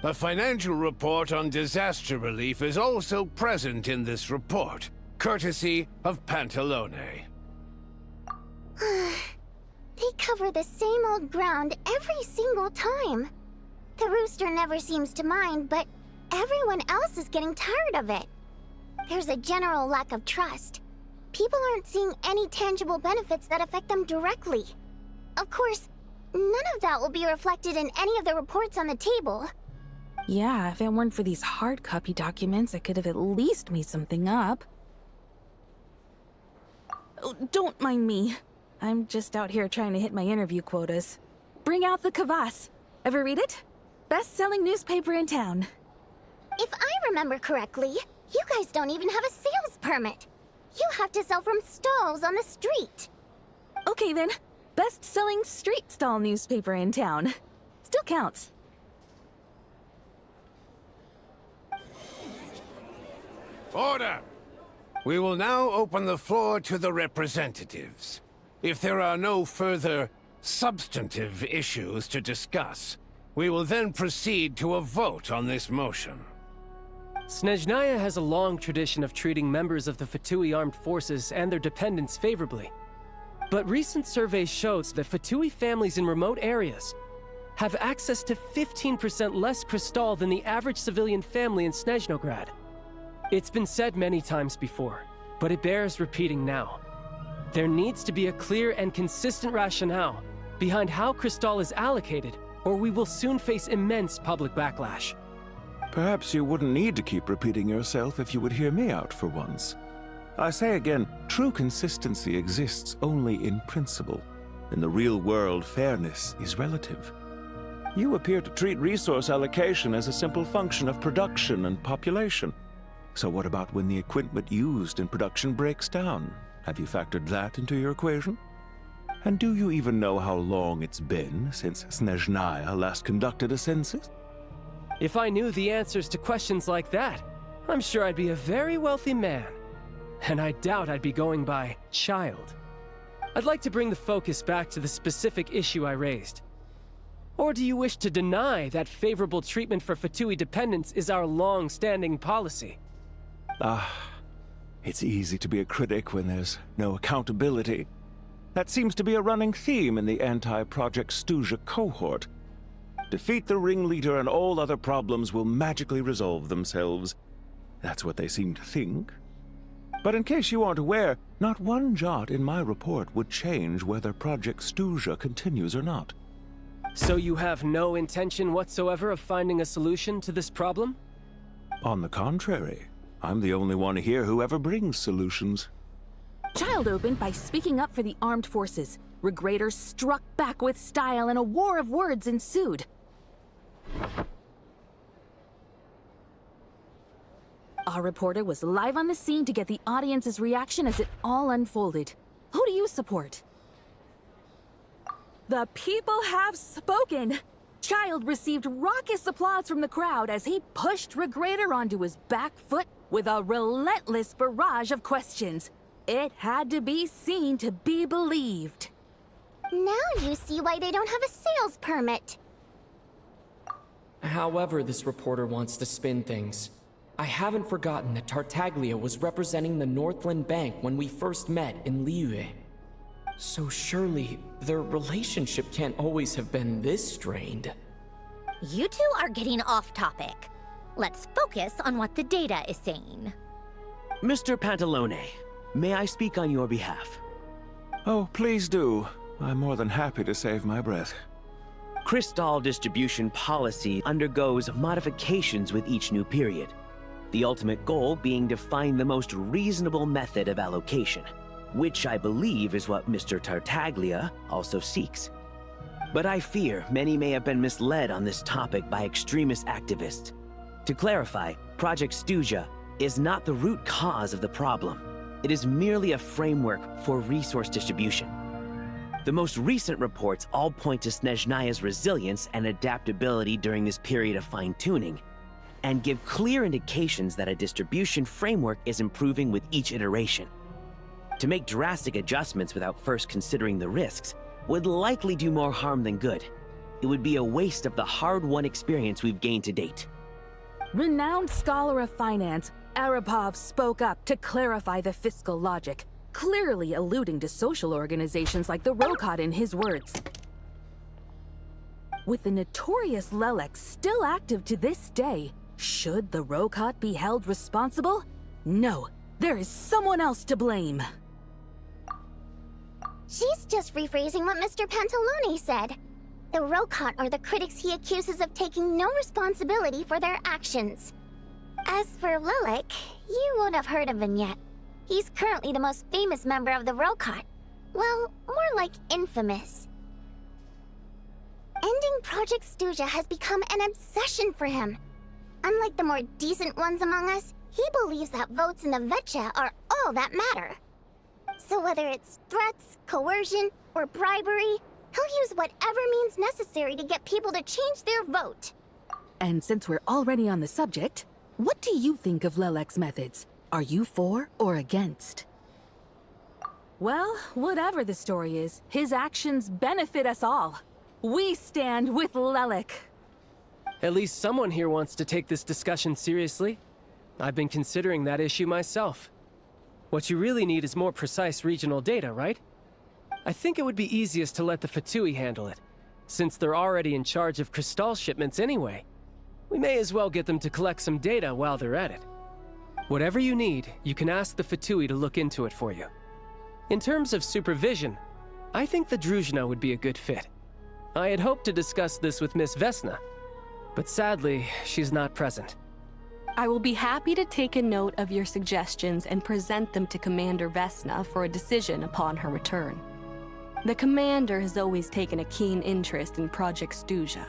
A financial report on disaster relief is also present in this report, courtesy of Pantalone. They cover the same old ground every single time. The rooster never seems to mind, but everyone else is getting tired of it. There's a general lack of trust. People aren't seeing any tangible benefits that affect them directly. Of course, none of that will be reflected in any of the reports on the table. Yeah, if it weren't for these hard copy documents, I could have at least made something up. Oh, don't mind me. I'm just out here trying to hit my interview quotas. Bring out the kvass. Ever read it? Best-selling newspaper in town. If I remember correctly, you guys don't even have a sales permit. You have to sell from stalls on the street. Okay then, best-selling street stall newspaper in town. Still counts. Order! We will now open the floor to the representatives. If there are no further substantive issues to discuss, we will then proceed to a vote on this motion. Snezhnaya has a long tradition of treating members of the Fatui armed forces and their dependents favorably. But recent surveys shows that Fatui families in remote areas have access to 15% less crystal than the average civilian family in Snezhnograd. It's been said many times before, but it bears repeating now. There needs to be a clear and consistent rationale behind how crystal is allocated, or we will soon face immense public backlash. Perhaps you wouldn't need to keep repeating yourself if you would hear me out for once. I say again, true consistency exists only in principle. In the real world, fairness is relative. You appear to treat resource allocation as a simple function of production and population. So what about when the equipment used in production breaks down? Have you factored that into your equation? And do you even know how long it's been since Snezhnaya last conducted a census? If I knew the answers to questions like that, I'm sure I'd be a very wealthy man. And I doubt I'd be going by child. I'd like to bring the focus back to the specific issue I raised. Or do you wish to deny that favorable treatment for Fatui dependents is our long-standing policy? It's easy to be a critic when there's no accountability. That seems to be a running theme in the anti-Project Stuja cohort. Defeat the ringleader and all other problems will magically resolve themselves. That's what they seem to think. But in case you aren't aware, not one jot in my report would change whether Project Stuzha continues or not. So you have no intention whatsoever of finding a solution to this problem? On the contrary, I'm the only one here who ever brings solutions. Child opened by speaking up for the armed forces. Regraders struck back with style and a war of words ensued. Our reporter was live on the scene to get the audience's reaction as it all unfolded. Who do you support? The people have spoken! Child received raucous applause from the crowd as he pushed Regrader onto his back foot with a relentless barrage of questions. It had to be seen to be believed. Now you see why they don't have a sales permit. However this reporter wants to spin things, I haven't forgotten that Tartaglia was representing the Northland Bank when we first met in Liyue. So surely, their relationship can't always have been this strained. You two are getting off topic. Let's focus on what the data is saying. Mr. Pantalone, may I speak on your behalf? Oh, please do. I'm more than happy to save my breath. Crystal distribution policy undergoes modifications with each new period. The ultimate goal being to find the most reasonable method of allocation, which I believe is what Mr. Tartaglia also seeks. But I fear many may have been misled on this topic by extremist activists. To clarify, Project Stuzha is not the root cause of the problem. It is merely a framework for resource distribution. The most recent reports all point to Snezhnaya's resilience and adaptability during this period of fine-tuning, and give clear indications that a distribution framework is improving with each iteration. To make drastic adjustments without first considering the risks would likely do more harm than good. It would be a waste of the hard-won experience we've gained to date. Renowned scholar of finance, Arapov spoke up to clarify the fiscal logic, clearly alluding to social organizations like the Rokot in his words. With the notorious Lelex still active to this day, should the Rokot be held responsible? No, there is someone else to blame. She's just rephrasing what Mr. Pantalone said. The Rokot are the critics he accuses of taking no responsibility for their actions. As for Lilik, you won't have heard of him yet. He's currently the most famous member of the Rokot. Well, more like infamous. Ending Project Stuzha has become an obsession for him. Unlike the more decent ones among us, he believes that votes in the Vetcha are all that matter. So whether it's threats, coercion, or bribery, he'll use whatever means necessary to get people to change their vote. And since we're already on the subject, what do you think of Lelek's methods? Are you for or against? Well, whatever the story is, his actions benefit us all. We stand with Lelek. At least someone here wants to take this discussion seriously. I've been considering that issue myself. What you really need is more precise regional data, right? I think it would be easiest to let the Fatui handle it, since they're already in charge of Crystal shipments anyway. We may as well get them to collect some data while they're at it. Whatever you need, you can ask the Fatui to look into it for you. In terms of supervision, I think the Druzhna would be a good fit. I had hoped to discuss this with Miss Vesna, but sadly, she's not present. I will be happy to take a note of your suggestions and present them to Commander Vesna for a decision upon her return. The Commander has always taken a keen interest in Project Stuzha.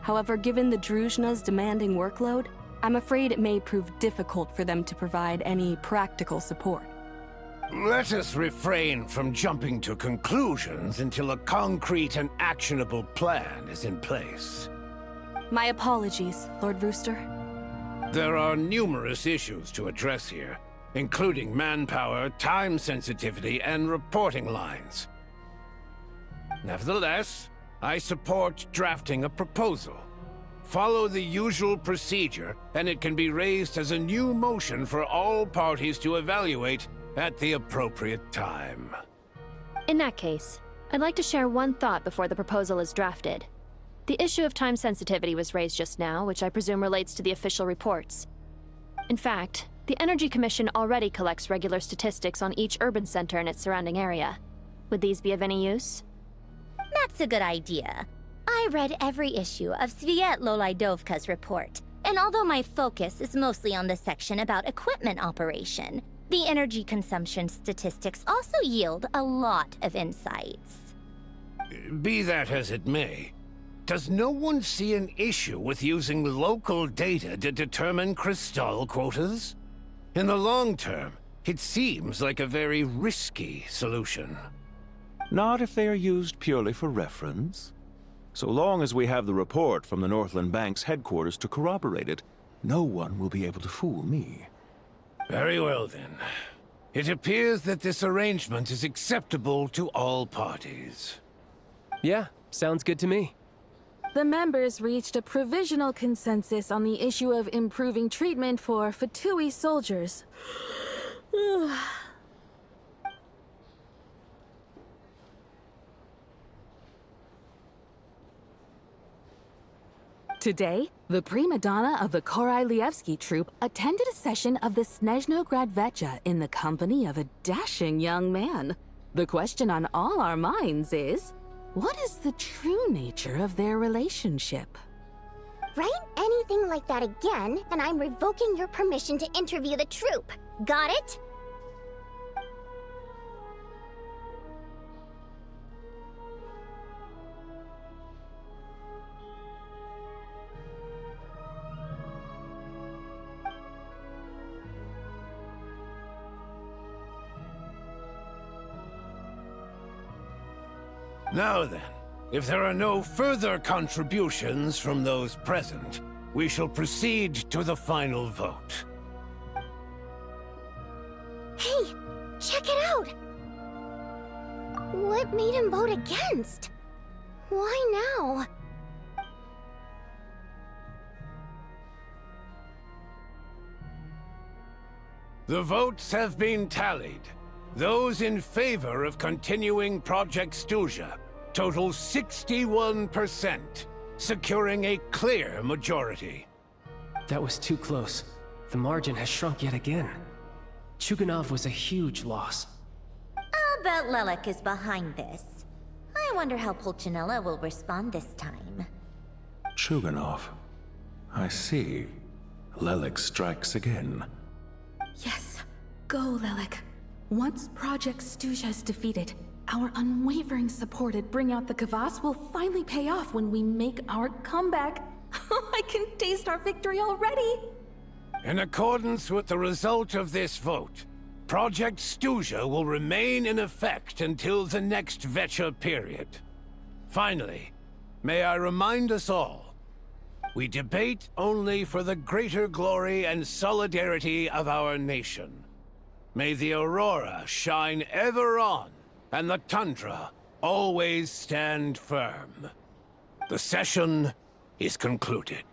However, given the Druzhna's demanding workload, I'm afraid it may prove difficult for them to provide any practical support. Let us refrain from jumping to conclusions until a concrete and actionable plan is in place. My apologies, Lord Rooster. There are numerous issues to address here, including manpower, time sensitivity, and reporting lines. Nevertheless, I support drafting a proposal. Follow the usual procedure, and it can be raised as a new motion for all parties to evaluate at the appropriate time. In that case, I'd like to share one thought before the proposal is drafted. The issue of time sensitivity was raised just now, which I presume relates to the official reports. In fact, The Energy Commission already collects regular statistics on each urban center and its surrounding area. Would these be of any use? That's a good idea. I read every issue of Svietloslaidovka's report, and although my focus is mostly on the section about equipment operation, the energy consumption statistics also yield a lot of insights. Be that as it may, does no one see an issue with using local data to determine crystal quotas? In the long term, it seems like a very risky solution. Not if they are used purely for reference. So long as we have the report from the Northland Bank's headquarters to corroborate it, no one will be able to fool me. Very well then. It appears that this arrangement is acceptable to all parties. Yeah, sounds good to me. The members reached a provisional consensus on the issue of improving treatment for Fatui soldiers. Today, the prima donna of the Korailievsky troupe attended a session of the Snezhnograd in the company of a dashing young man. The question on all our minds is, what is the true nature of their relationship? Write anything like that again, and I'm revoking your permission to interview the troupe. Got it? Now then, if there are no further contributions from those present, we shall proceed to the final vote. Hey, check it out! What made him vote against? Why now? The votes have been tallied. Those in favor of continuing Project Stuzha total 61%, securing a clear majority. That was too close. The margin has shrunk yet again. Chuganov was a huge loss. I'll bet Lelek is behind this. I wonder how Pulcinella will respond this time. Chuganov. I see. Lelek strikes again. Yes, go, Lelek. Once Project Stuzha is defeated, our unwavering support at Bring Out the Kvass will finally pay off when we make our comeback. I can taste our victory already! In accordance with the result of this vote, Project Stuzha will remain in effect until the next Vecha period. Finally, may I remind us all, we debate only for the greater glory and solidarity of our nation. May the aurora shine ever on, and the tundra always stand firm. The session is concluded.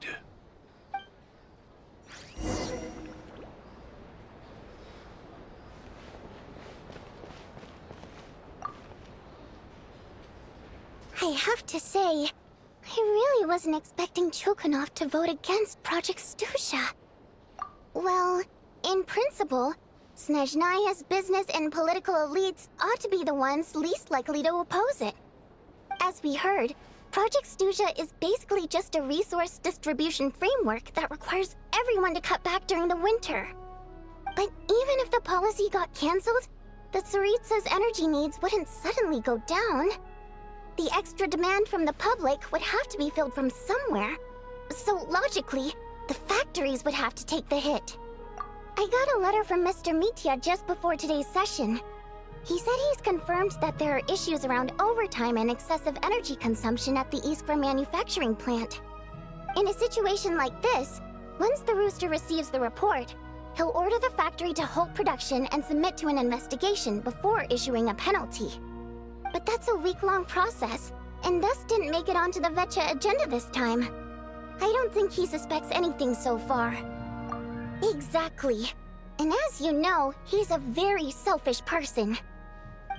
I have to say, I really wasn't expecting Chuganov to vote against Project Stuzha. Well, in principle, Snezhnaya's business and political elites ought to be the ones least likely to oppose it. As we heard, Project Stuzha is basically just a resource distribution framework that requires everyone to cut back during the winter. But even if the policy got cancelled, the Tsaritsa's energy needs wouldn't suddenly go down. The extra demand from the public would have to be filled from somewhere. So logically, the factories would have to take the hit. I got a letter from Mr. Mitya just before today's session. He said he's confirmed that there are issues around overtime and excessive energy consumption at the Iskra manufacturing plant. In a situation like this, once the Rooster receives the report, he'll order the factory to halt production and submit to an investigation before issuing a penalty. But that's a week-long process, and thus didn't make it onto the Vecha agenda this time. I don't think he suspects anything so far. Exactly. And as you know, he's a very selfish person.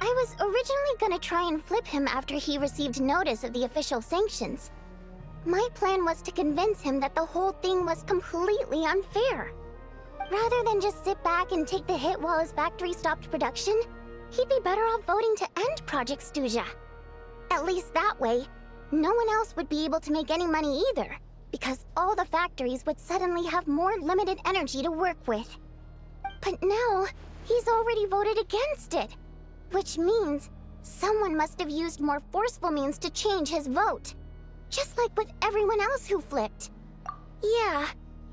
I was originally gonna try and flip him after he received notice of the official sanctions. My plan was to convince him that the whole thing was completely unfair. Rather than just sit back and take the hit while his factory stopped production, he'd be better off voting to end Project Snezhnaya. At least that way, no one else would be able to make any money either, because all the factories would suddenly have more limited energy to work with. But now, he's already voted against it, which means someone must have used more forceful means to change his vote. Just like with everyone else who flipped. Yeah,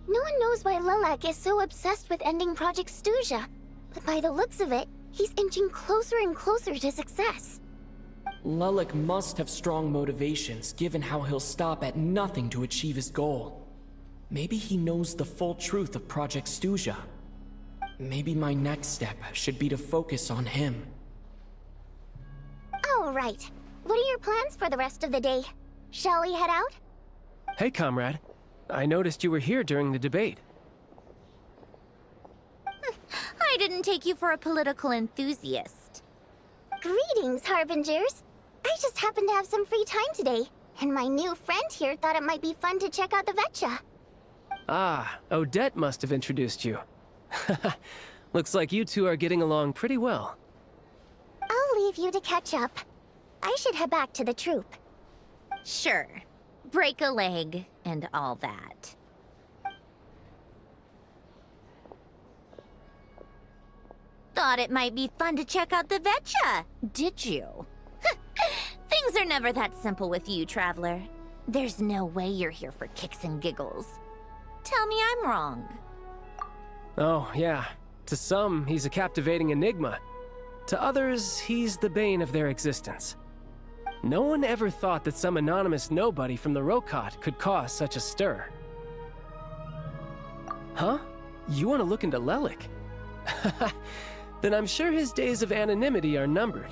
no one knows why Lilac is so obsessed with ending Project Snezhnaya, but by the looks of it, he's inching closer and closer to success. Lilac must have strong motivations, given how he'll stop at nothing to achieve his goal. Maybe he knows the full truth of Project Snezhnaya. Maybe my next step should be to focus on him. Oh, right. What are your plans for the rest of the day? Shall we head out? Hey, comrade. I noticed you were here during the debate. I didn't take you for a political enthusiast. Greetings, Harbingers. I just happened to have some free time today, and my new friend here thought it might be fun to check out the Vetcha. Ah, Odette must have introduced you. Looks like you two are getting along pretty well. I'll leave you to catch up. I should head back to the troop. Sure. Break a leg and all that. Thought it might be fun to check out the Vetcha, did you? Things are never that simple with you, Traveler. There's no way you're here for kicks and giggles. Tell me I'm wrong. Oh, yeah. To some, he's a captivating enigma. To others, he's the bane of their existence. No one ever thought that some anonymous nobody from the Rokot could cause such a stir. Huh? You want to look into Lelik? Then I'm sure his days of anonymity are numbered.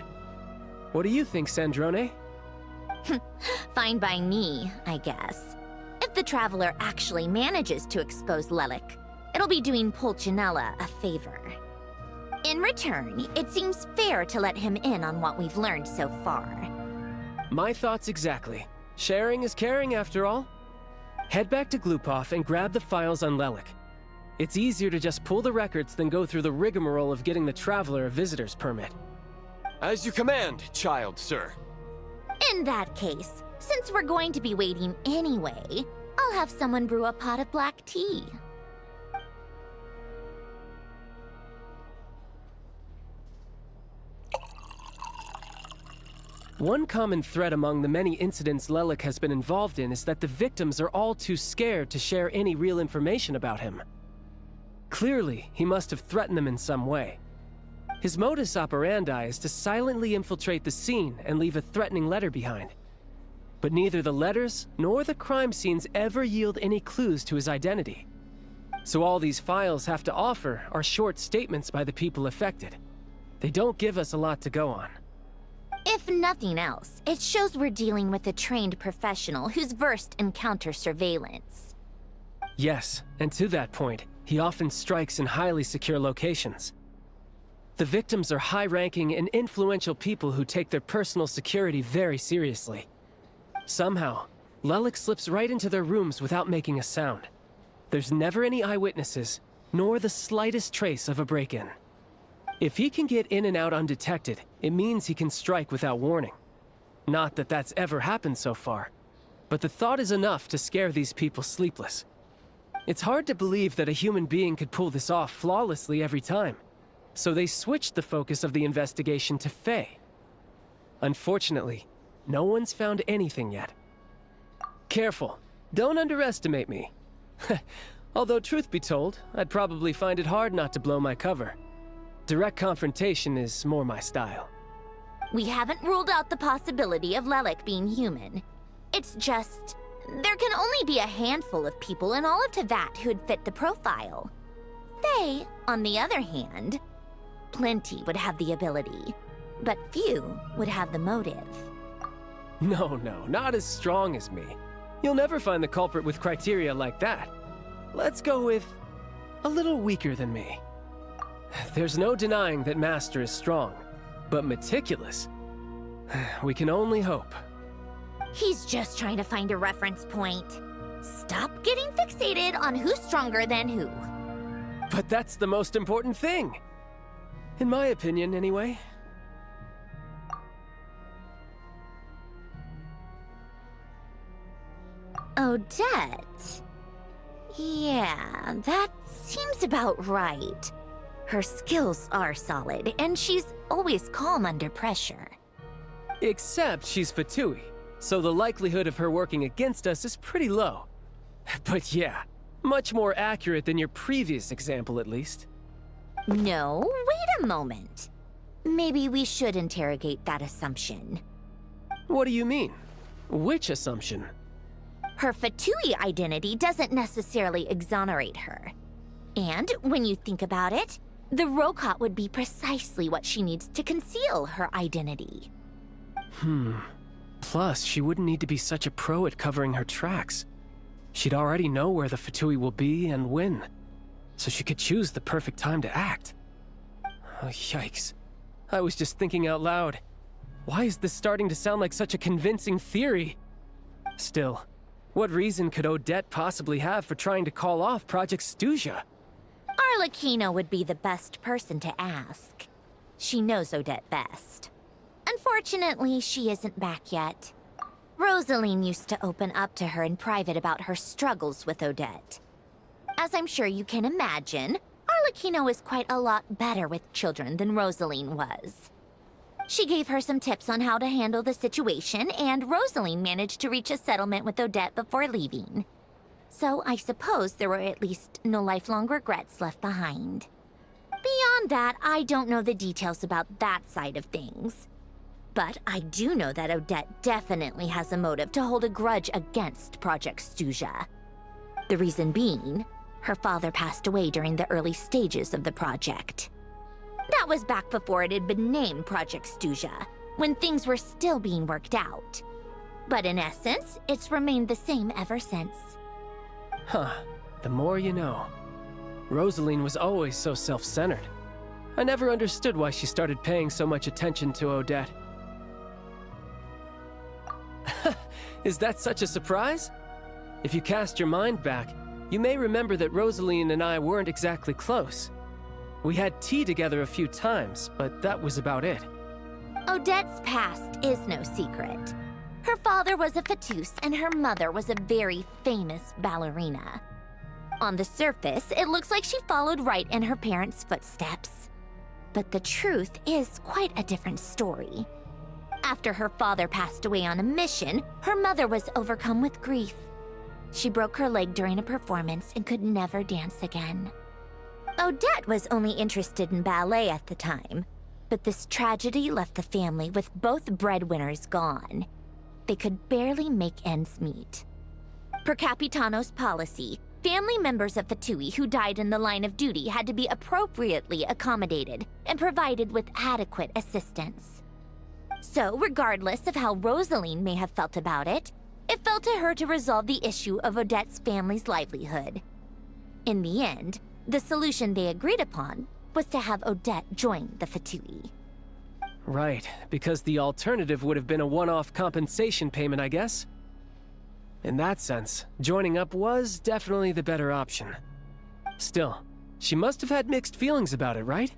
What do you think, Sandrone? Fine by me, I guess. If the Traveler actually manages to expose Lelik, it'll be doing Pulcinella a favor. In return, it seems fair to let him in on what we've learned so far. My thoughts exactly. Sharing is caring, after all. Head back to Glupov and grab the files on Lelik. It's easier to just pull the records than go through the rigmarole of getting the Traveler a visitor's permit. As you command, child, sir. In that case, since we're going to be waiting anyway, I'll have someone brew a pot of black tea. One common thread among the many incidents Lelik has been involved in is that the victims are all too scared to share any real information about him. Clearly, he must have threatened them in some way. His modus operandi is to silently infiltrate the scene and leave a threatening letter behind. But neither the letters nor the crime scenes ever yield any clues to his identity. So all these files have to offer are short statements by the people affected. They don't give us a lot to go on. If nothing else, it shows we're dealing with a trained professional who's versed in counter-surveillance. Yes, and to that point, he often strikes in highly secure locations. The victims are high-ranking and influential people who take their personal security very seriously. Somehow, Lelik slips right into their rooms without making a sound. There's never any eyewitnesses, nor the slightest trace of a break-in. If he can get in and out undetected, it means he can strike without warning. Not that that's ever happened so far, but the thought is enough to scare these people sleepless. It's hard to believe that a human being could pull this off flawlessly every time, so they switched the focus of the investigation to Faye. Unfortunately, no one's found anything yet. Careful, don't underestimate me. Although truth be told, I'd probably find it hard not to blow my cover. Direct confrontation is more my style. We haven't ruled out the possibility of Lelik being human. It's just, there can only be a handful of people in all of Teyvat who'd fit the profile. Faye, on the other hand, plenty would have the ability, but few would have the motive. No, not as strong as me. You'll never find the culprit with criteria like that. Let's go with a little weaker than me. There's no denying that Master is strong, but meticulous. We can only hope. He's just trying to find a reference point. Stop getting fixated on who's stronger than who. But that's the most important thing. In my opinion, anyway. Odette? Yeah, that seems about right. Her skills are solid, and she's always calm under pressure. Except she's Fatui, so the likelihood of her working against us is pretty low. But yeah, much more accurate than your previous example, at least. No, wait a moment. Maybe we should interrogate that assumption. What do you mean? Which assumption? Her Fatui identity doesn't necessarily exonerate her. And when you think about it, the Rokot would be precisely what she needs to conceal her identity. Plus, she wouldn't need to be such a pro at covering her tracks. She'd already know where the Fatui will be and when, so she could choose the perfect time to act. Oh, yikes. I was just thinking out loud. Why is this starting to sound like such a convincing theory? Still, what reason could Odette possibly have for trying to call off Project Stuzha? Arlecchino would be the best person to ask. She knows Odette best. Unfortunately, she isn't back yet. Rosaline used to open up to her in private about her struggles with Odette. As I'm sure you can imagine, Arlecchino is quite a lot better with children than Rosaline was. She gave her some tips on how to handle the situation, and Rosaline managed to reach a settlement with Odette before leaving. So I suppose there were at least no lifelong regrets left behind. Beyond that, I don't know the details about that side of things. But I do know that Odette definitely has a motive to hold a grudge against Project Stuzha. The reason being, her father passed away during the early stages of the project. That was back before it had been named Project Stuzha, when things were still being worked out. But in essence, it's remained the same ever since. Huh, the more you know. Rosaline was always so self-centered. I never understood why she started paying so much attention to Odette. Is that such a surprise? If you cast your mind back, you may remember that Rosaline and I weren't exactly close. We had tea together a few times, but that was about it. Odette's past is no secret. Her father was a Fatus and her mother was a very famous ballerina. On the surface, it looks like she followed right in her parents' footsteps. But the truth is quite a different story. After her father passed away on a mission, her mother was overcome with grief. She broke her leg during a performance and could never dance again. Odette was only interested in ballet at the time, but this tragedy left the family with both breadwinners gone. They could barely make ends meet. Per Capitano's policy, family members of Fatui who died in the line of duty had to be appropriately accommodated and provided with adequate assistance. So, regardless of how Rosaline may have felt about it, it fell to her to resolve the issue of Odette's family's livelihood. In the end, the solution they agreed upon was to have Odette join the Fatui. Right, because the alternative would have been a one-off compensation payment, I guess. In that sense, joining up was definitely the better option. Still, she must have had mixed feelings about it, right?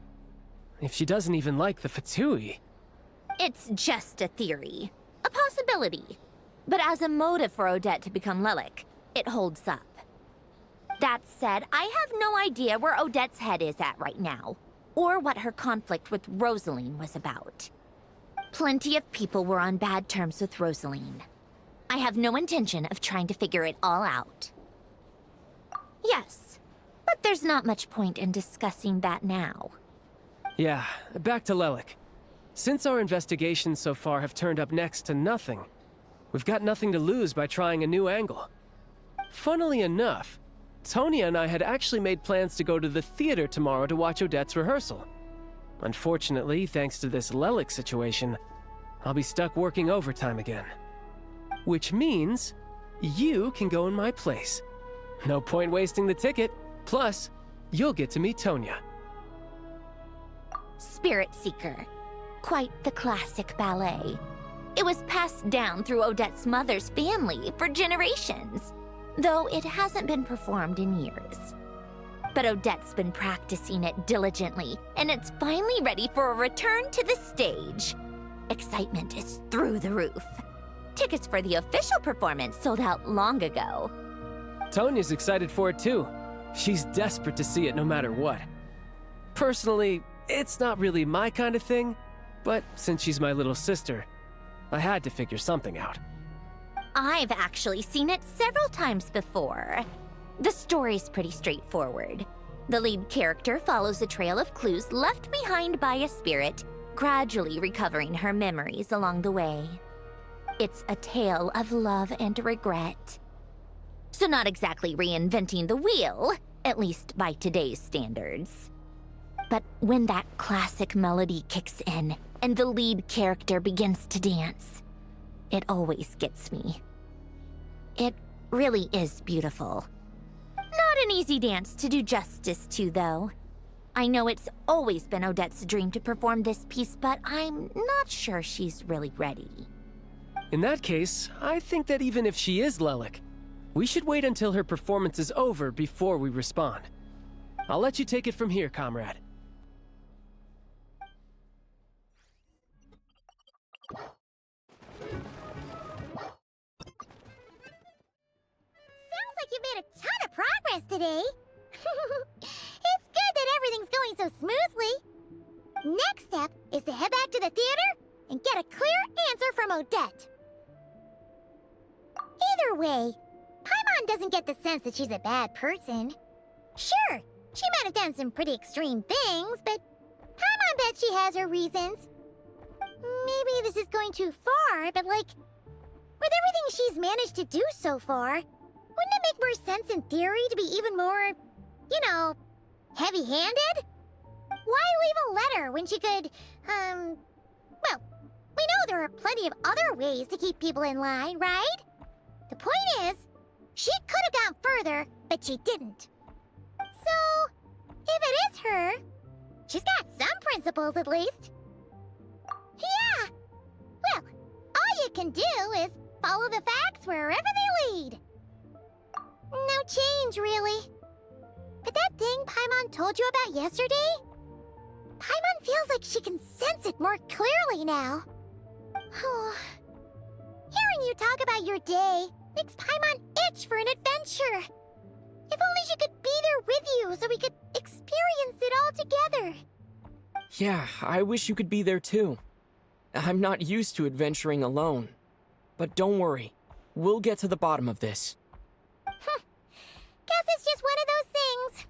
If she doesn't even like the Fatui. It's just a theory, a possibility. But as a motive for Odette to become Lelik, it holds up. That said, I have no idea where Odette's head is at right now, or what her conflict with Rosaline was about. Plenty of people were on bad terms with Rosaline. I have no intention of trying to figure it all out. Yes, but there's not much point in discussing that now. Yeah, back to Lelik. Since our investigations so far have turned up next to nothing, we've got nothing to lose by trying a new angle. Funnily enough, Tonya and I had actually made plans to go to the theater tomorrow to watch Odette's rehearsal. Unfortunately, thanks to this Lelik situation, I'll be stuck working overtime again. Which means you can go in my place. No point wasting the ticket. Plus, you'll get to meet Tonya. Spirit Seeker. Quite the classic ballet. It was passed down through Odette's mother's family for generations, though it hasn't been performed in years. But Odette's been practicing it diligently, and it's finally ready for a return to the stage. Excitement is through the roof. Tickets for the official performance sold out long ago. Tonya's excited for it too. She's desperate to see it no matter what. Personally, it's not really my kind of thing, but since she's my little sister, I had to figure something out. I've actually seen it several times before. The story's pretty straightforward. The lead character follows a trail of clues left behind by a spirit, gradually recovering her memories along the way. It's a tale of love and regret. So not exactly reinventing the wheel, at least by today's standards. But when that classic melody kicks in and the lead character begins to dance, it always gets me. It really is beautiful. Not an easy dance to do justice to, though. I know it's always been Odette's dream to perform this piece, but I'm not sure she's really ready. In that case, I think that even if she is Lelik, we should wait until her performance is over before we respond. I'll let you take it from here, comrade. Sounds like you made a ton of progress today. It's good that everything's going so smoothly. Next step is to head back to the theater and get a clear answer from Odette. Either way, Paimon doesn't get the sense that she's a bad person. Sure, she might have done some pretty extreme things, but Paimon bet she has her reasons. Maybe this is going too far, but like, with everything she's managed to do so far, wouldn't it make more sense in theory to be even more, you know, heavy-handed? Why leave a letter when she could, well, we know there are plenty of other ways to keep people in line, right? The point is, she could have gone further, but she didn't. So, if it is her, she's got some principles at least. Yeah! Well, all you can do is follow the facts wherever they lead. No change, really. But that thing Paimon told you about yesterday? Paimon feels like she can sense it more clearly now. Hearing you talk about your day makes Paimon itch for an adventure. If only she could be there with you so we could experience it all together. Yeah, I wish you could be there too. I'm not used to adventuring alone. But don't worry, we'll get to the bottom of this. Guess it's just one of those things.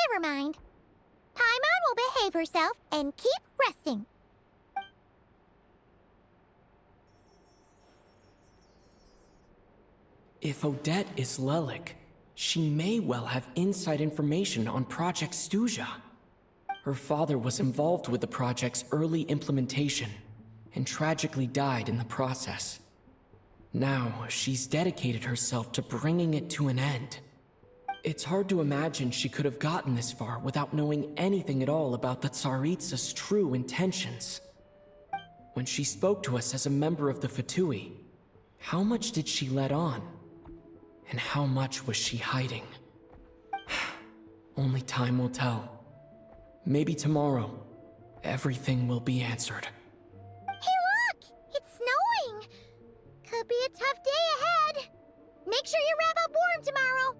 Never mind. Paimon will behave herself and keep resting. If Odette is Lelik, she may well have inside information on Project Stuja. Her father was involved with the project's early implementation and tragically died in the process. Now, she's dedicated herself to bringing it to an end. It's hard to imagine she could have gotten this far without knowing anything at all about the Tsaritsa's true intentions. When she spoke to us as a member of the Fatui, how much did she let on? And how much was she hiding? Only time will tell. Maybe tomorrow, everything will be answered. Hey look! It's snowing! Could be a tough day ahead. Make sure you wrap up warm tomorrow.